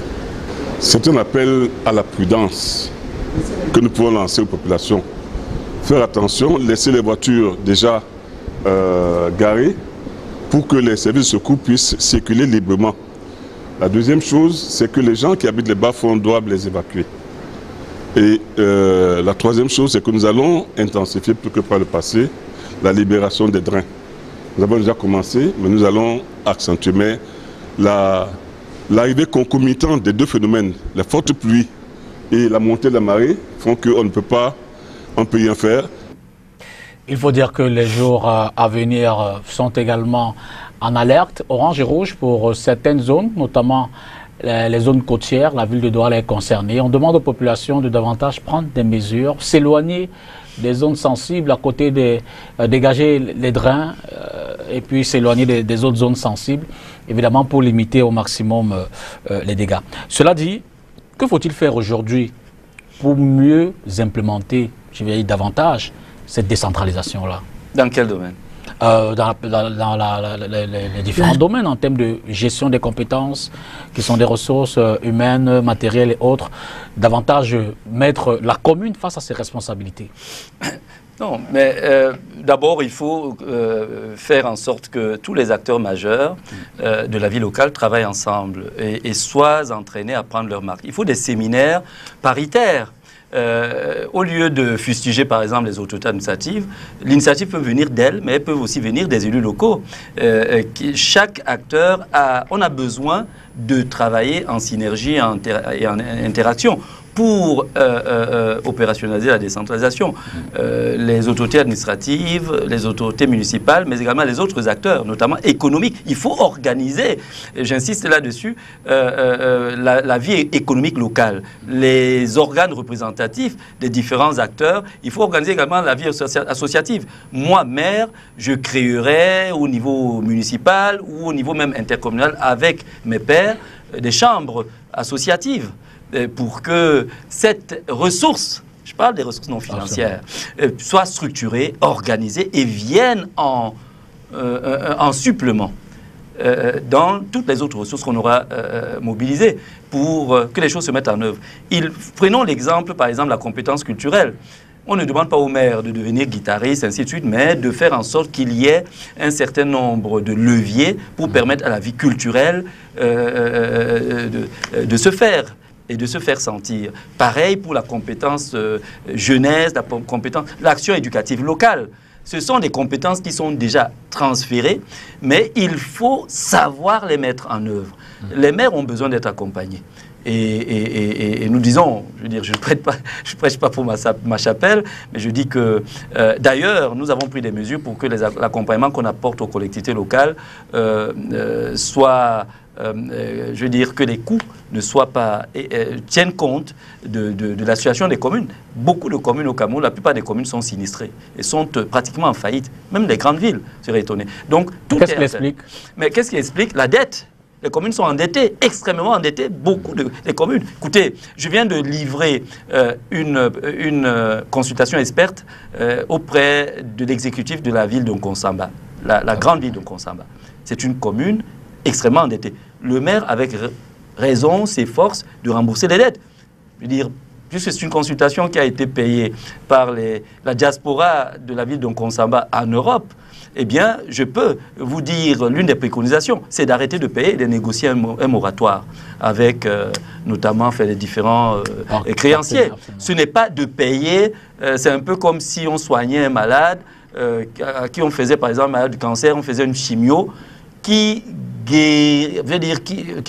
C'est un appel à la prudence que nous pouvons lancer aux populations. Faire attention, laisser les voitures déjà garées pour que les services de secours puissent circuler librement. La deuxième chose, c'est que les gens qui habitent les bas-fonds doivent les évacuer. Et la troisième chose, c'est que nous allons intensifier plus que par le passé la libération des drains. Nous avons déjà commencé, mais nous allons accentuer. Mais l'arrivée concomitante des deux phénomènes, la forte pluie et la montée de la marée, font qu'on ne peut rien faire. Il faut dire que les jours à venir sont également en alerte orange et rouge pour certaines zones, notamment les zones côtières. La ville de Douala est concernée. On demande aux populations de davantage prendre des mesures, s'éloigner des zones sensibles à côté des dégager les drains et puis s'éloigner des autres zones sensibles, évidemment pour limiter au maximum les dégâts. Cela dit, que faut-il faire aujourd'hui pour mieux implémenter, je vais dire davantage, cette décentralisation-là? Dans quel domaine? Dans les différents domaines en termes de gestion des compétences, qui sont des ressources humaines, matérielles et autres, davantage mettre la commune face à ses responsabilités. Non, mais d'abord, il faut faire en sorte que tous les acteurs majeurs de la vie locale travaillent ensemble et soient entraînés à prendre leur marque. Il faut des séminaires paritaires. Au lieu de fustiger par exemple les autorités administratives, l'initiative peut venir d'elles, mais elles peuvent aussi venir des élus locaux. Chaque acteur on a besoin de travailler en synergie et en interaction pour opérationnaliser la décentralisation. Les autorités administratives, les autorités municipales, mais également les autres acteurs, notamment économiques. Il faut organiser, j'insiste là-dessus, la vie économique locale. Les organes représentatifs des différents acteurs, il faut organiser également la vie associative. Moi, maire, je créerai au niveau municipal ou au niveau même intercommunal avec mes pairs des chambres associatives, pour que cette ressource, je parle des ressources non financières, soit structurée, organisée et vienne en supplément dans toutes les autres ressources qu'on aura mobilisées pour que les choses se mettent en œuvre. Prenons l'exemple, par exemple, de la compétence culturelle. On ne demande pas au maire de devenir guitariste, ainsi de suite, mais de faire en sorte qu'il y ait un certain nombre de leviers pour permettre à la vie culturelle de se faire et de se faire sentir. Pareil pour la compétence jeunesse, l'action éducative locale. Ce sont des compétences qui sont déjà transférées, mais il faut savoir les mettre en œuvre. Les maires ont besoin d'être accompagnés. Et nous disons, je veux dire, je ne prêche pas pour ma chapelle, mais je dis que, d'ailleurs, nous avons pris des mesures pour que l'accompagnement qu'on apporte aux collectivités locales soit... je veux dire que les coûts ne soient pas tiennent compte de la situation des communes. Beaucoup de communes au Cameroun, la plupart des communes sont sinistrées et sont pratiquement en faillite. Même les grandes villes seraient étonnées. Donc, qu'est-ce qui explique? Mais qu'est-ce qui explique? La dette. Les communes sont endettées, extrêmement endettées, beaucoup de communes. Écoutez, je viens de livrer une consultation experte auprès de l'exécutif de la ville de Nkonsamba, la grande ville de Nkonsamba. C'est une commune extrêmement endettée. Le maire, avec raison, s'efforce de rembourser les dettes. Je veux dire, puisque c'est une consultation qui a été payée par la diaspora de la ville de Nkonsamba en Europe, eh bien, je peux vous dire, l'une des préconisations, c'est d'arrêter de payer et de négocier un moratoire avec, notamment, les différents créanciers. Ce n'est pas de payer, c'est un peu comme si on soignait un malade, à qui on faisait, par exemple, un malade du cancer, on faisait une chimio qui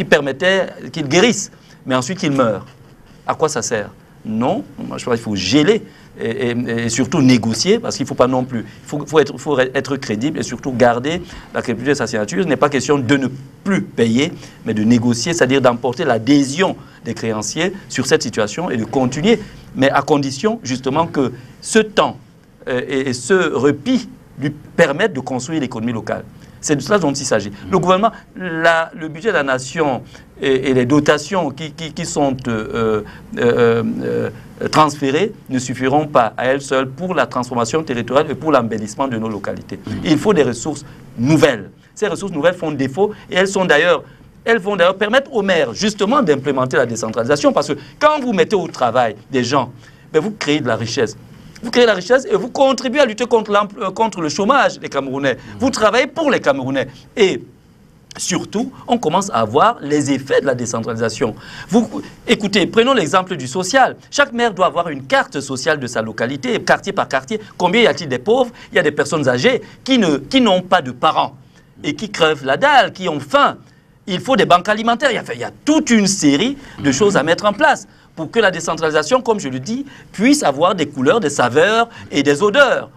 permettait qu'il guérisse, mais ensuite qu'il meure. À quoi ça sert? Non, moi je crois qu'il faut geler et surtout négocier, parce qu'il ne faut pas non plus, il faut être crédible et surtout garder la crédibilité de sa signature. Ce n'est pas question de ne plus payer, mais de négocier, c'est-à-dire d'emporter l'adhésion des créanciers sur cette situation et de continuer, mais à condition justement que ce temps et ce repli lui permettent de construire l'économie locale. C'est de cela dont il s'agit. Le gouvernement, le budget de la nation et les dotations qui sont transférées ne suffiront pas à elles seules pour la transformation territoriale et pour l'embellissement de nos localités. Il faut des ressources nouvelles. Ces ressources nouvelles font défaut et elles vont d'ailleurs permettre aux maires justement d'implémenter la décentralisation, parce que quand vous mettez au travail des gens, ben vous créez de la richesse. Vous créez la richesse et vous contribuez à lutter contre le chômage des Camerounais. Vous travaillez pour les Camerounais. Et surtout, on commence à voir les effets de la décentralisation. Écoutez, prenons l'exemple du social. Chaque maire doit avoir une carte sociale de sa localité, quartier par quartier. Combien y a-t-il des pauvres? Il y a des personnes âgées qui n'ont pas de parents et qui crèvent la dalle, qui ont faim. Il faut des banques alimentaires. Il y a toute une série de choses à mettre en place pour que la décentralisation, comme je le dis, puisse avoir des couleurs, des saveurs et des odeurs.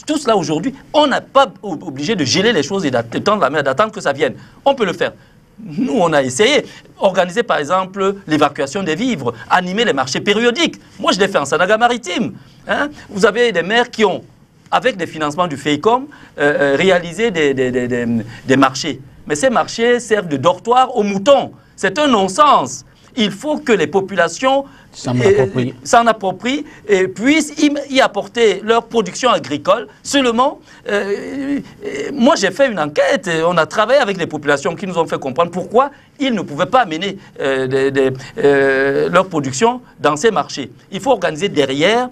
Tout cela aujourd'hui, on n'a pas obligé de geler les choses et d'attendre la mer, d'attendre que ça vienne. On peut le faire. Nous, on a essayé. Organiser, par exemple, l'évacuation des vivres, animer les marchés périodiques. Moi, je l'ai fait en Sanaga maritime. Vous avez des maires qui ont, avec des financements du FEICOM, réalisé des marchés. Mais ces marchés servent de dortoir aux moutons. C'est un non-sens. Il faut que les populations s'en approprient et puissent y apporter leur production agricole. Seulement, moi j'ai fait une enquête, on a travaillé avec les populations qui nous ont fait comprendre pourquoi ils ne pouvaient pas amener leur production dans ces marchés. Il faut organiser derrière,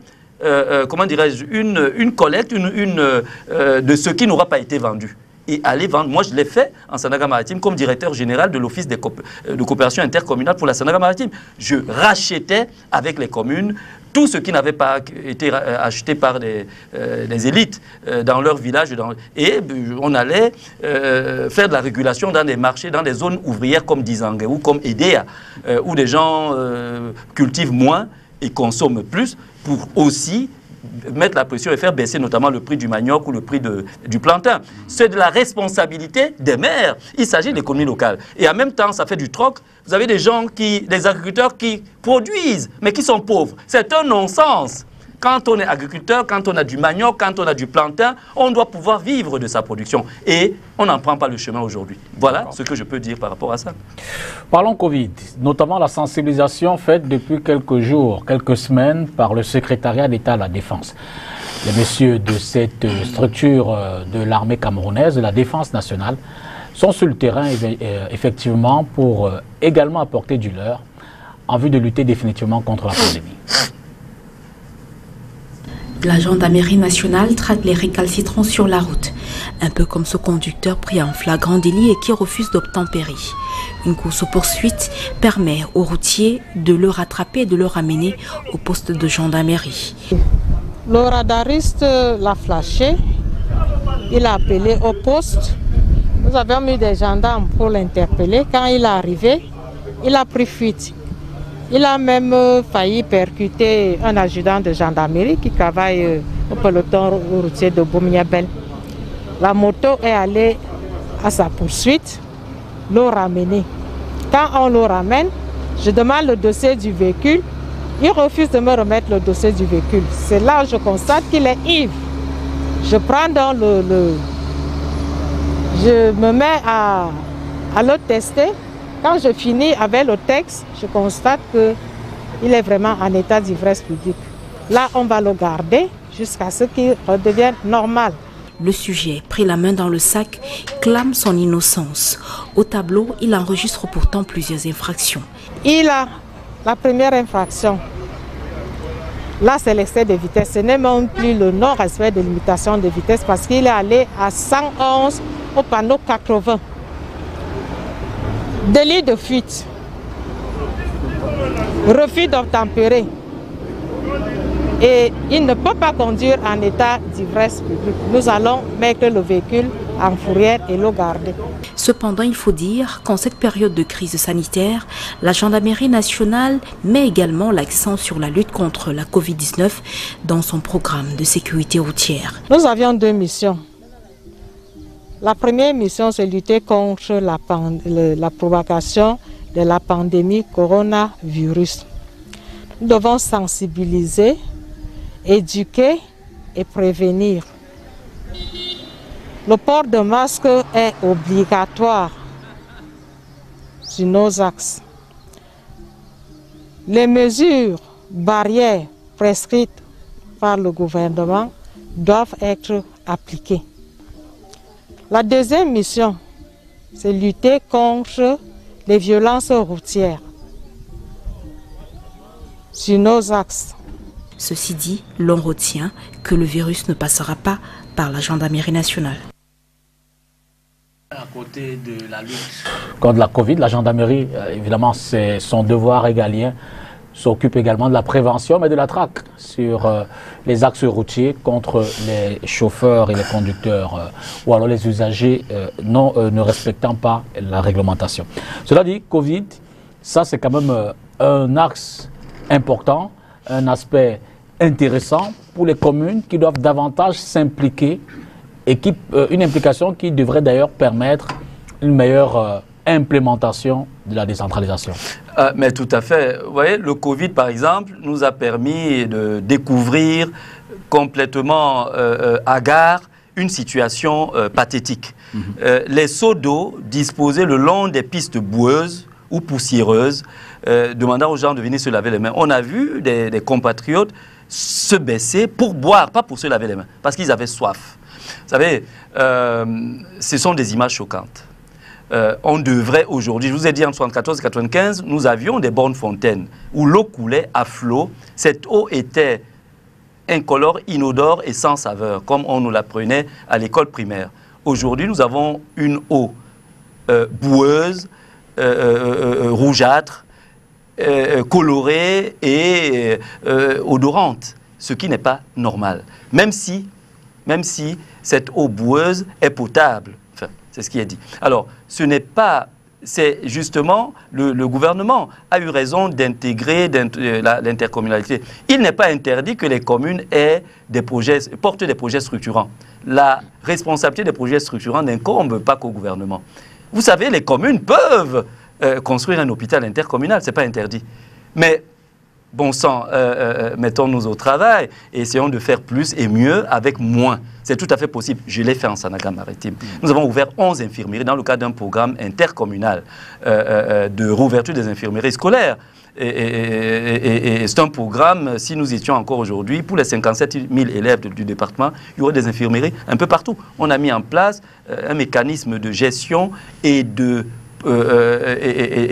comment dirais-je, une collecte de ce qui n'aura pas été vendu. Et aller vendre. Moi, je l'ai fait en Sandaga-Maritime comme directeur général de l'Office de coopération intercommunale pour la Sandaga-Maritime. Je rachetais avec les communes tout ce qui n'avait pas été acheté par des élites dans leur village. Et on allait faire de la régulation dans des marchés, dans des zones ouvrières comme Dizangue ou comme Edea, où les gens cultivent moins et consomment plus pour aussi mettre la pression et faire baisser notamment le prix du manioc ou le prix du plantain. C'est de la responsabilité des maires. Il s'agit de l'économie locale. Et en même temps, ça fait du troc. Vous avez des agriculteurs qui produisent, mais qui sont pauvres. C'est un non-sens. Quand on est agriculteur, quand on a du manioc, quand on a du plantain, on doit pouvoir vivre de sa production. Et on n'en prend pas le chemin aujourd'hui. Voilà ce que je peux dire par rapport à ça. Parlons Covid, notamment la sensibilisation faite depuis quelques jours, quelques semaines par le secrétariat d'État à la Défense. Les messieurs de cette structure de l'armée camerounaise, de la Défense nationale, sont sur le terrain effectivement pour également apporter du leur en vue de lutter définitivement contre la pandémie. La gendarmerie nationale traque les récalcitrants sur la route, un peu comme ce conducteur pris en flagrant délit et qui refuse d'obtempérer. Une course-poursuite permet aux routiers de le rattraper et de le ramener au poste de gendarmerie. Le radariste l'a flashé, il a appelé au poste. Nous avons mis des gendarmes pour l'interpeller. Quand il est arrivé, il a pris fuite. Il a même failli percuter un adjudant de gendarmerie qui travaille au peloton routier de Boumniabel. La moto est allée à sa poursuite, le ramener. Quand on le ramène, je demande le dossier du véhicule. Il refuse de me remettre le dossier du véhicule. C'est là où je constate qu'il est ivre. Je prends dans je me mets à le tester. Quand je finis avec le texte, je constate qu'il est vraiment en état d'ivresse publique. Là, on va le garder jusqu'à ce qu'il redevienne normal. Le sujet, pris la main dans le sac, clame son innocence. Au tableau, il enregistre pourtant plusieurs infractions. Il a la première infraction. Là, c'est l'excès de vitesse. Ce n'est même plus le non-respect de limitation de vitesse parce qu'il est allé à 111 au panneau 80. Délit de fuite, refus d'obtempérer et il ne peut pas conduire en état d'ivresse publique. Nous allons mettre le véhicule en fourrière et le garder. Cependant, il faut dire qu'en cette période de crise sanitaire, la gendarmerie nationale met également l'accent sur la lutte contre la Covid-19 dans son programme de sécurité routière. Nous avions deux missions. La première mission, c'est lutter contre la propagation de la pandémie coronavirus. Nous devons sensibiliser, éduquer et prévenir. Le port de masque est obligatoire sur nos axes. Les mesures barrières prescrites par le gouvernement doivent être appliquées. La deuxième mission, c'est lutter contre les violences routières sur nos axes. Ceci dit, l'on retient que le virus ne passera pas par la gendarmerie nationale. À côté de la lutte contre la Covid, la gendarmerie, évidemment, c'est son devoir régalien, s'occupe également de la prévention, mais de la traque sur les axes routiers contre les chauffeurs et les conducteurs ou alors les usagers ne respectant pas la réglementation. Cela dit, Covid, ça c'est quand même un axe important, un aspect intéressant pour les communes qui doivent davantage s'impliquer et une implication qui devrait d'ailleurs permettre une meilleure implémentation de la décentralisation. Mais tout à fait. Vous voyez, le Covid, par exemple, nous a permis de découvrir complètement hagard une situation pathétique. Les seaux d'eau disposés le long des pistes boueuses ou poussiéreuse, demandant aux gens de venir se laver les mains. On a vu des compatriotes se baisser pour boire, pas pour se laver les mains, parce qu'ils avaient soif. Vous savez, ce sont des images choquantes. On devrait aujourd'hui, je vous ai dit en 1974 et 1995, nous avions des bornes fontaines où l'eau coulait à flot. Cette eau était incolore, inodore et sans saveur, comme on nous l'apprenait à l'école primaire. Aujourd'hui, nous avons une eau boueuse, rougeâtre, colorée et odorante, ce qui n'est pas normal. Même si cette eau boueuse est potable. Enfin, c'est ce qui est dit. Alors, ce n'est pas... C'est justement, le gouvernement a eu raison d'intégrer l'intercommunalité. Il n'est pas interdit que les communes portent des projets structurants. La responsabilité des projets structurants n'incombe pas qu'au gouvernement. Vous savez, les communes peuvent construire un hôpital intercommunal, ce n'est pas interdit. Mais, bon sang, mettons-nous au travail et essayons de faire plus et mieux avec moins. C'est tout à fait possible. Je l'ai fait en Sanagam-Maritime. Nous avons ouvert 11 infirmeries dans le cadre d'un programme intercommunal de réouverture des infirmeries scolaires. Et c'est un programme, si nous étions encore aujourd'hui, pour les 57 000 élèves du département, il y aurait des infirmeries un peu partout. On a mis en place un mécanisme de gestion et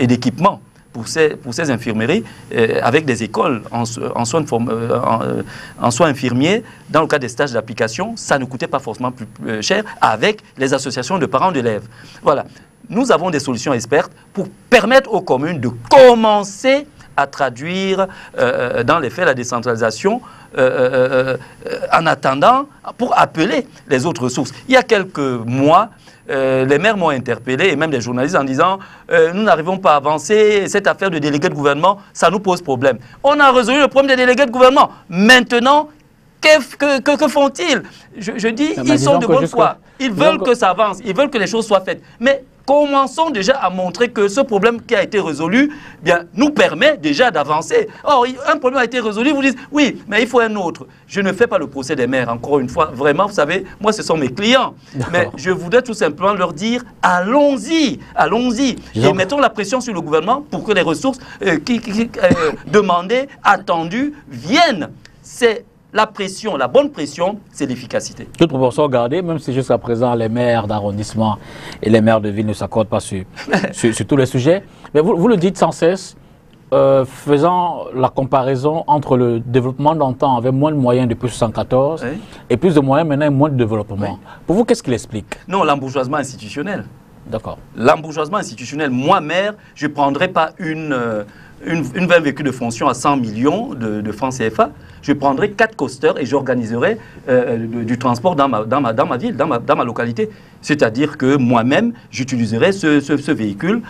d'équipement pour ces infirmeries avec des écoles en soins infirmiers. Dans le cadre des stages d'application, ça ne coûtait pas forcément plus cher avec les associations de parents d'élèves. Voilà. Nous avons des solutions expertes pour permettre aux communes de commencer à traduire dans les faits la décentralisation en attendant pour appeler les autres ressources. Il y a quelques mois, les maires m'ont interpellé et même des journalistes en disant nous n'arrivons pas à avancer, cette affaire de délégués de gouvernement, ça nous pose problème. On a résolu le problème des délégués de gouvernement. Maintenant, que font-ils? Je dis, ils sont de bonne foi. Ils veulent que ça avance, ils veulent que les choses soient faites. Mais commençons déjà à montrer que ce problème qui a été résolu nous permet déjà d'avancer. Or, un problème a été résolu, vous dites, oui, mais il faut un autre. Je ne fais pas le procès des maires, encore une fois. Vraiment, vous savez, moi, ce sont mes clients. Mais je voudrais tout simplement leur dire, allons-y, allons-y. Et mettons la pression sur le gouvernement pour que les ressources demandées, attendues, viennent. C'est la pression, la bonne pression, c'est l'efficacité. Toute proportion gardée, même si jusqu'à présent les maires d'arrondissement et les maires de ville ne s'accordent pas sur tous les sujets. Mais vous le dites sans cesse, faisant la comparaison entre le développement d'antan avec moins de moyens depuis 1974 et plus de moyens maintenant et moins de développement. Pour vous, qu'est-ce qu'il explique? Non, l'embourgeoisement institutionnel. D'accord. L'embourgeoisement institutionnel, moi maire, je ne prendrai pas une véhicule de fonction à 100 millions de francs CFA, je prendrai 4 coasters et j'organiserai du transport dans ma ville, dans ma localité. C'est-à-dire que moi-même, j'utiliserai ce véhicule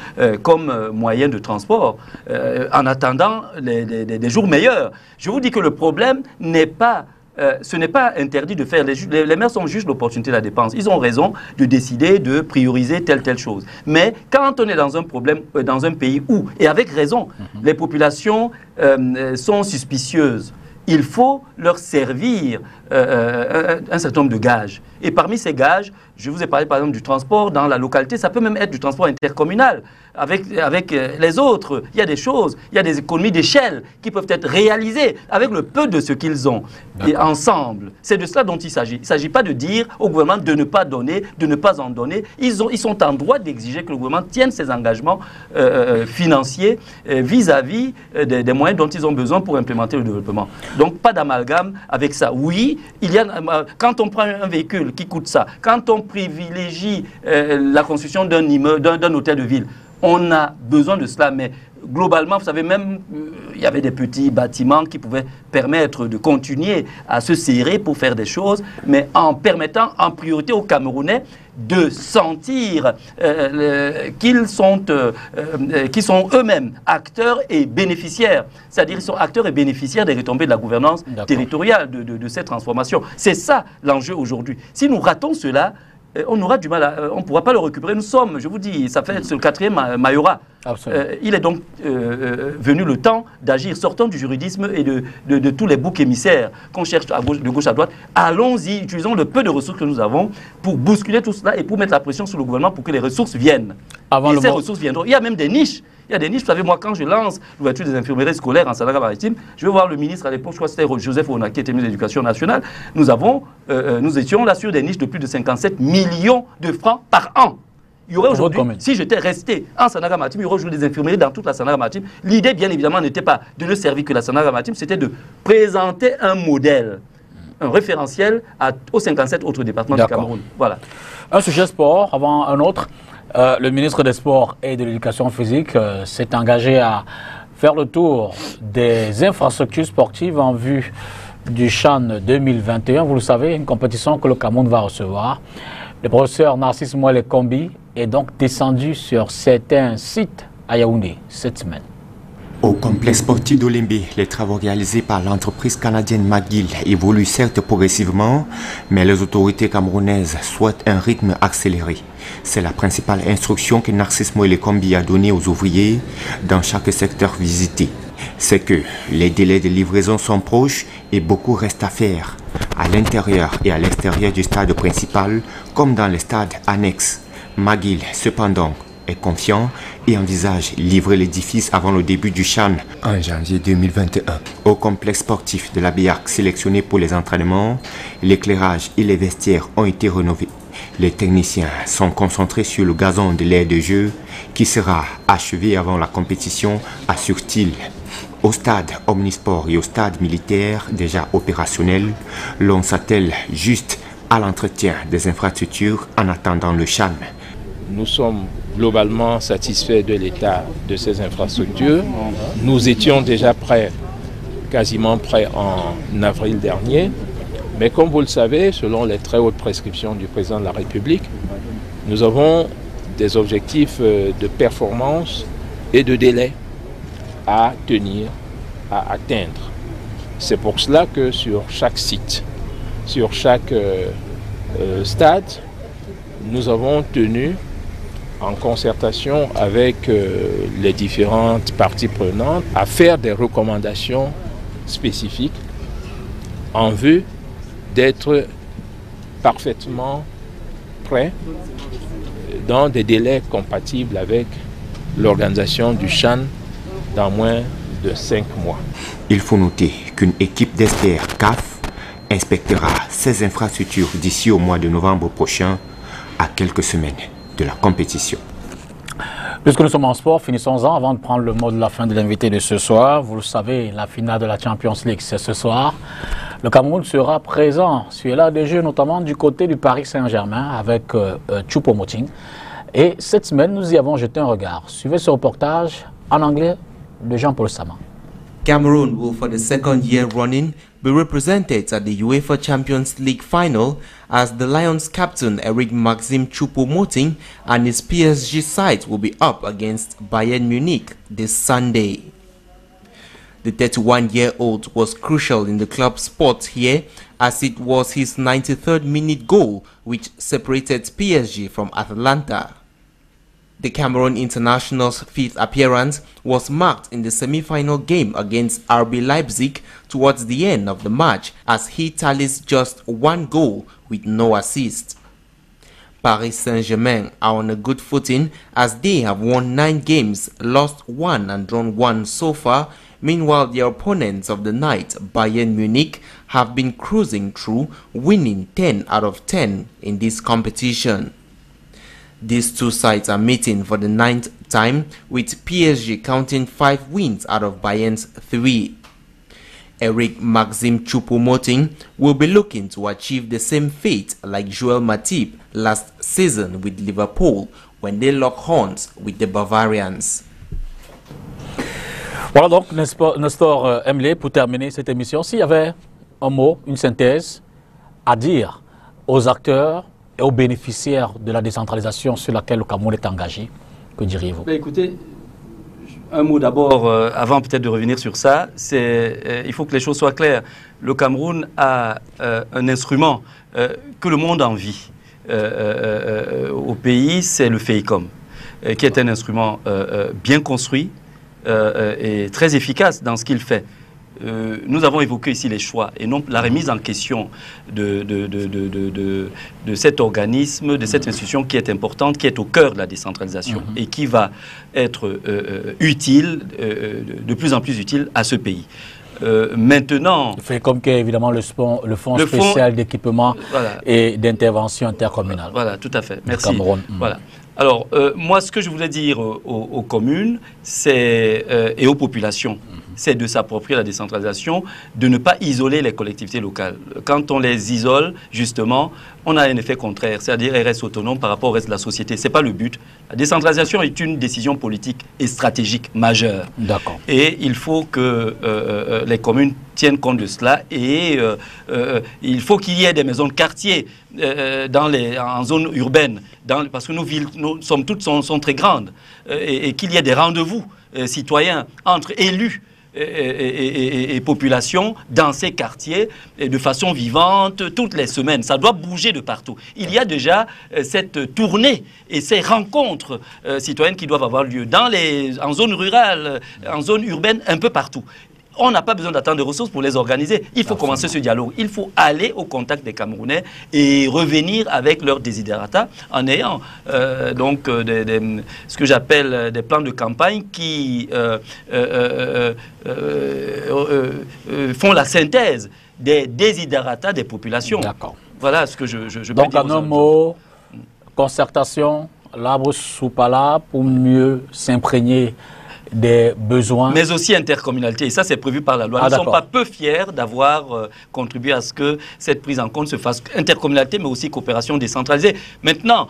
comme moyen de transport en attendant des jours meilleurs. Je vous dis que le problème n'est pas... ce n'est pas interdit de faire. Les maires sont juste l'opportunité de la dépense. Ils ont raison de décider de prioriser telle chose. Mais quand on est dans un problème, dans un pays où, et avec raison, les populations sont suspicieuses, il faut leur servir un certain nombre de gages. Et parmi ces gages, je vous ai parlé par exemple du transport dans la localité, ça peut même être du transport intercommunal avec les autres. Il y a des choses, il y a des économies d'échelle qui peuvent être réalisées avec le peu de ce qu'ils ont. Et ensemble, c'est de cela dont il s'agit. Il ne s'agit pas de dire au gouvernement de ne pas donner, de ne pas en donner. Ils sont en droit d'exiger que le gouvernement tienne ses engagements financiers vis-à-vis des moyens dont ils ont besoin pour implémenter le développement. Donc pas d'amalgame avec ça. Oui, quand on prend un véhicule qui coûte ça, quand on privilégie la construction d'un immeuble, d'un hôtel de ville, on a besoin de cela, mais globalement, vous savez, même il y avait des petits bâtiments qui pouvaient permettre de continuer à se serrer pour faire des choses, mais en permettant en priorité aux Camerounais de sentir qu'ils sont eux-mêmes acteurs et bénéficiaires. C'est-à-dire qu'ils sont acteurs et bénéficiaires des retombées de la gouvernance territoriale de cette transformation. C'est ça l'enjeu aujourd'hui. Si nous ratons cela, on aura du mal, on ne pourra pas le récupérer. Nous sommes, je vous dis, ça fait le 4e Mayora. Il est donc venu le temps d'agir, sortant du juridisme et de tous les boucs émissaires qu'on cherche de gauche à droite. Allons-y, utilisons le peu de ressources que nous avons pour bousculer tout cela et pour mettre la pression sur le gouvernement pour que les ressources viennent. Ces ressources viendront. Il y a même des niches Il y a des niches. Vous savez, moi, quand je lance l'ouverture des infirmeries scolaires en Sandaga-Maritime, je vais voir le ministre à l'époque, je crois que c'était Joseph Ona, qui était ministre de l'Éducation nationale. Nous étions là sur des niches de plus de 57 millions de francs par an. Il y aurait aujourd'hui, si j'étais resté en Sandaga-Maritime, il y aurait aujourd'hui des infirmeries dans toute la Sandaga-Maritime. L'idée, bien évidemment, n'était pas de ne servir que la Sandaga-Maritime, c'était de présenter un modèle, un référentiel aux 57 autres départements du Cameroun. Voilà. Un sujet sport, avant un autre. Le ministre des Sports et de l'Éducation physique s'est engagé à faire le tour des infrastructures sportives en vue du CHAN 2021. Vous le savez, une compétition que le Cameroun va recevoir. Le professeur Narcisse Moelle Kombi est donc descendu sur certains sites à Yaoundé cette semaine. Au complexe sportif d'Olimbé, les travaux réalisés par l'entreprise canadienne McGill évoluent certes progressivement, mais les autorités camerounaises souhaitent un rythme accéléré. C'est la principale instruction que Narcisse Moelle Kombi a donnée aux ouvriers dans chaque secteur visité. C'est que les délais de livraison sont proches et beaucoup reste à faire, à l'intérieur et à l'extérieur du stade principal, comme dans les stades annexes. McGill, cependant, est confiant et envisage livrer l'édifice avant le début du CHAN en janvier 2021. Au complexe sportif de la BIAC sélectionné pour les entraînements, l'éclairage et les vestiaires ont été rénovés. Les techniciens sont concentrés sur le gazon de l'aire de jeu qui sera achevé avant la compétition, assure-t-il. Au stade Omnisport et au stade militaire déjà opérationnel, l'on s'attelle juste à l'entretien des infrastructures en attendant le CHAN. Nous sommes globalement satisfaits de l'état de ces infrastructures. Nous étions déjà prêts, quasiment prêts en avril dernier. Mais comme vous le savez, selon les très hautes prescriptions du président de la République, nous avons des objectifs de performance et de délai à tenir, à atteindre. C'est pour cela que sur chaque site, sur chaque stade, nous avons tenu, en concertation avec les différentes parties prenantes, à faire des recommandations spécifiques en vue d'être parfaitement prêt dans des délais compatibles avec l'organisation du CHAN dans moins de 5 mois. Il faut noter qu'une équipe d'experts CAF inspectera ces infrastructures d'ici au mois de novembre prochain, à quelques semaines de la compétition. Puisque nous sommes en sport, finissons-en avant de prendre le mot de la fin de l'invité de ce soir. Vous le savez, la finale de la Champions League, c'est ce soir. Le Cameroun sera présent sur l'art des jeux, notamment du côté du Paris Saint-Germain avec Choupo-Moting. Et cette semaine, nous y avons jeté un regard. Suivez ce reportage en anglais de Jean-Paul Sama. Cameroon will, for the second year running, be represented at the UEFA Champions League final as the Lions captain Eric Maxim Choupo-Moting and his PSG side will be up against Bayern Munich this Sunday. The 31-year-old was crucial in the club's sport here as it was his 93rd minute goal which separated PSG from Atalanta. The Cameroon international's fifth appearance was marked in the semi-final game against RB Leipzig towards the end of the match as he tallies just one goal with no assist. Paris Saint-Germain are on a good footing as they have won 9 games, lost 1 and drawn 1 so far. Meanwhile, their opponents of the night, Bayern Munich, have been cruising through, winning 10 out of 10 in this competition. These two sides are meeting for the 9th time, with PSG counting 5 wins out of Bayern's 3. Eric Maxim Choupo-Moting will be looking to achieve the same fate like Joel Matip last season with Liverpool when they lock horns with the Bavarians. Voilà donc Nestor Emlé pour terminer cette émission. S'il y avait un mot, une synthèse à dire aux acteurs et aux bénéficiaires de la décentralisation sur laquelle le Cameroun est engagé, que diriez-vous? Écoutez, un mot d'abord, avant peut-être de revenir sur ça, il faut que les choses soient claires. Le Cameroun a un instrument que le monde envie au pays, c'est le FEICOM, qui est un instrument bien construit et très efficace dans ce qu'il fait. nous avons évoqué ici les choix et non la remise en question de cet organisme, de cette institution qui est importante, qui est au cœur de la décentralisation et qui va être utile, de plus en plus utile à ce pays. Maintenant... Fait comme évidemment le fonds spécial d'équipement et d'intervention intercommunale. Voilà, tout à fait. Merci. Voilà. Alors, moi, ce que je voulais dire aux communes et aux populations, c'est de s'approprier la décentralisation, de ne pas isoler les collectivités locales. Quand on les isole, justement, on a un effet contraire, c'est-à-dire qu'elles restent autonomes par rapport au reste de la société. Ce n'est pas le but. La décentralisation est une décision politique et stratégique majeure. D'accord. Et il faut que les communes tiennent compte de cela et il faut qu'il y ait des maisons de quartier en zone urbaine, parce que nos villes, somme toute, sont très grandes, et qu'il y ait des rendez-vous citoyens entre élus et population dans ces quartiers de façon vivante toutes les semaines. Ça doit bouger de partout. Il y a déjà cette tournée et ces rencontres citoyennes qui doivent avoir lieu en zone rurale, en zone urbaine, un peu partout. On n'a pas besoin d'attendre des ressources pour les organiser. Il faut commencer ce dialogue. Il faut aller au contact des Camerounais et revenir avec leurs desiderata en ayant ce que j'appelle des plans de campagne qui font la synthèse des desiderata des populations. D'accord. Voilà ce que je peux dire. Donc, en un mot, concertation, l'arbre sous pala pour mieux s'imprégner des besoins. Mais aussi intercommunalité. Et ça, c'est prévu par la loi. Nous ne sommes pas peu fiers d'avoir contribué à ce que cette prise en compte se fasse. Intercommunalité, mais aussi coopération décentralisée. Maintenant,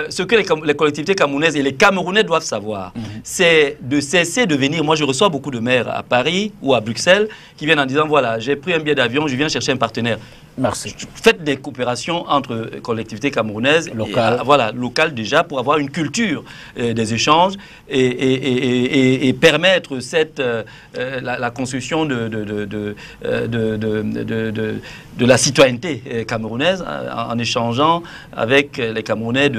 ce que les collectivités camerounaises et les Camerounais doivent savoir, c'est de cesser de venir. Moi, je reçois beaucoup de maires à Paris ou à Bruxelles qui viennent en disant, voilà, j'ai pris un billet d'avion, je viens chercher un partenaire. Merci. Faites des coopérations entre collectivités camerounaises, locales déjà, pour avoir une culture des échanges et permettre la construction de la citoyenneté camerounaise en échangeant avec les Camerounais,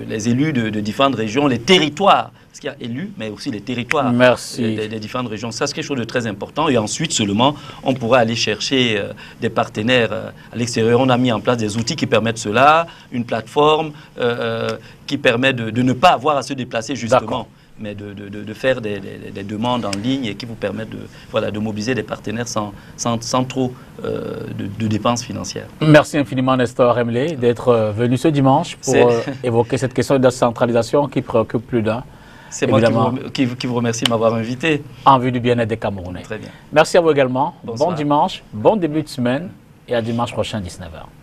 les élus de différentes régions, les territoires. Parce qu'il y a élus, mais aussi les territoires des différentes régions. Ça, c'est quelque chose de très important. Et ensuite, seulement, on pourra aller chercher des partenaires à l'extérieur. On a mis en place des outils qui permettent cela, une plateforme qui permet de ne pas avoir à se déplacer, justement, mais de faire des demandes en ligne et qui vous permettent de mobiliser des partenaires sans trop de dépenses financières. Merci infiniment, Nestor Remlé, d'être venu ce dimanche pour évoquer cette question de décentralisation qui préoccupe plus d'un. C'est moi qui vous remercie de m'avoir invité. En vue du bien-être des Camerounais. Très bien. Merci à vous également. Bonsoir. Bon dimanche, bon début de semaine et à dimanche prochain, 19h.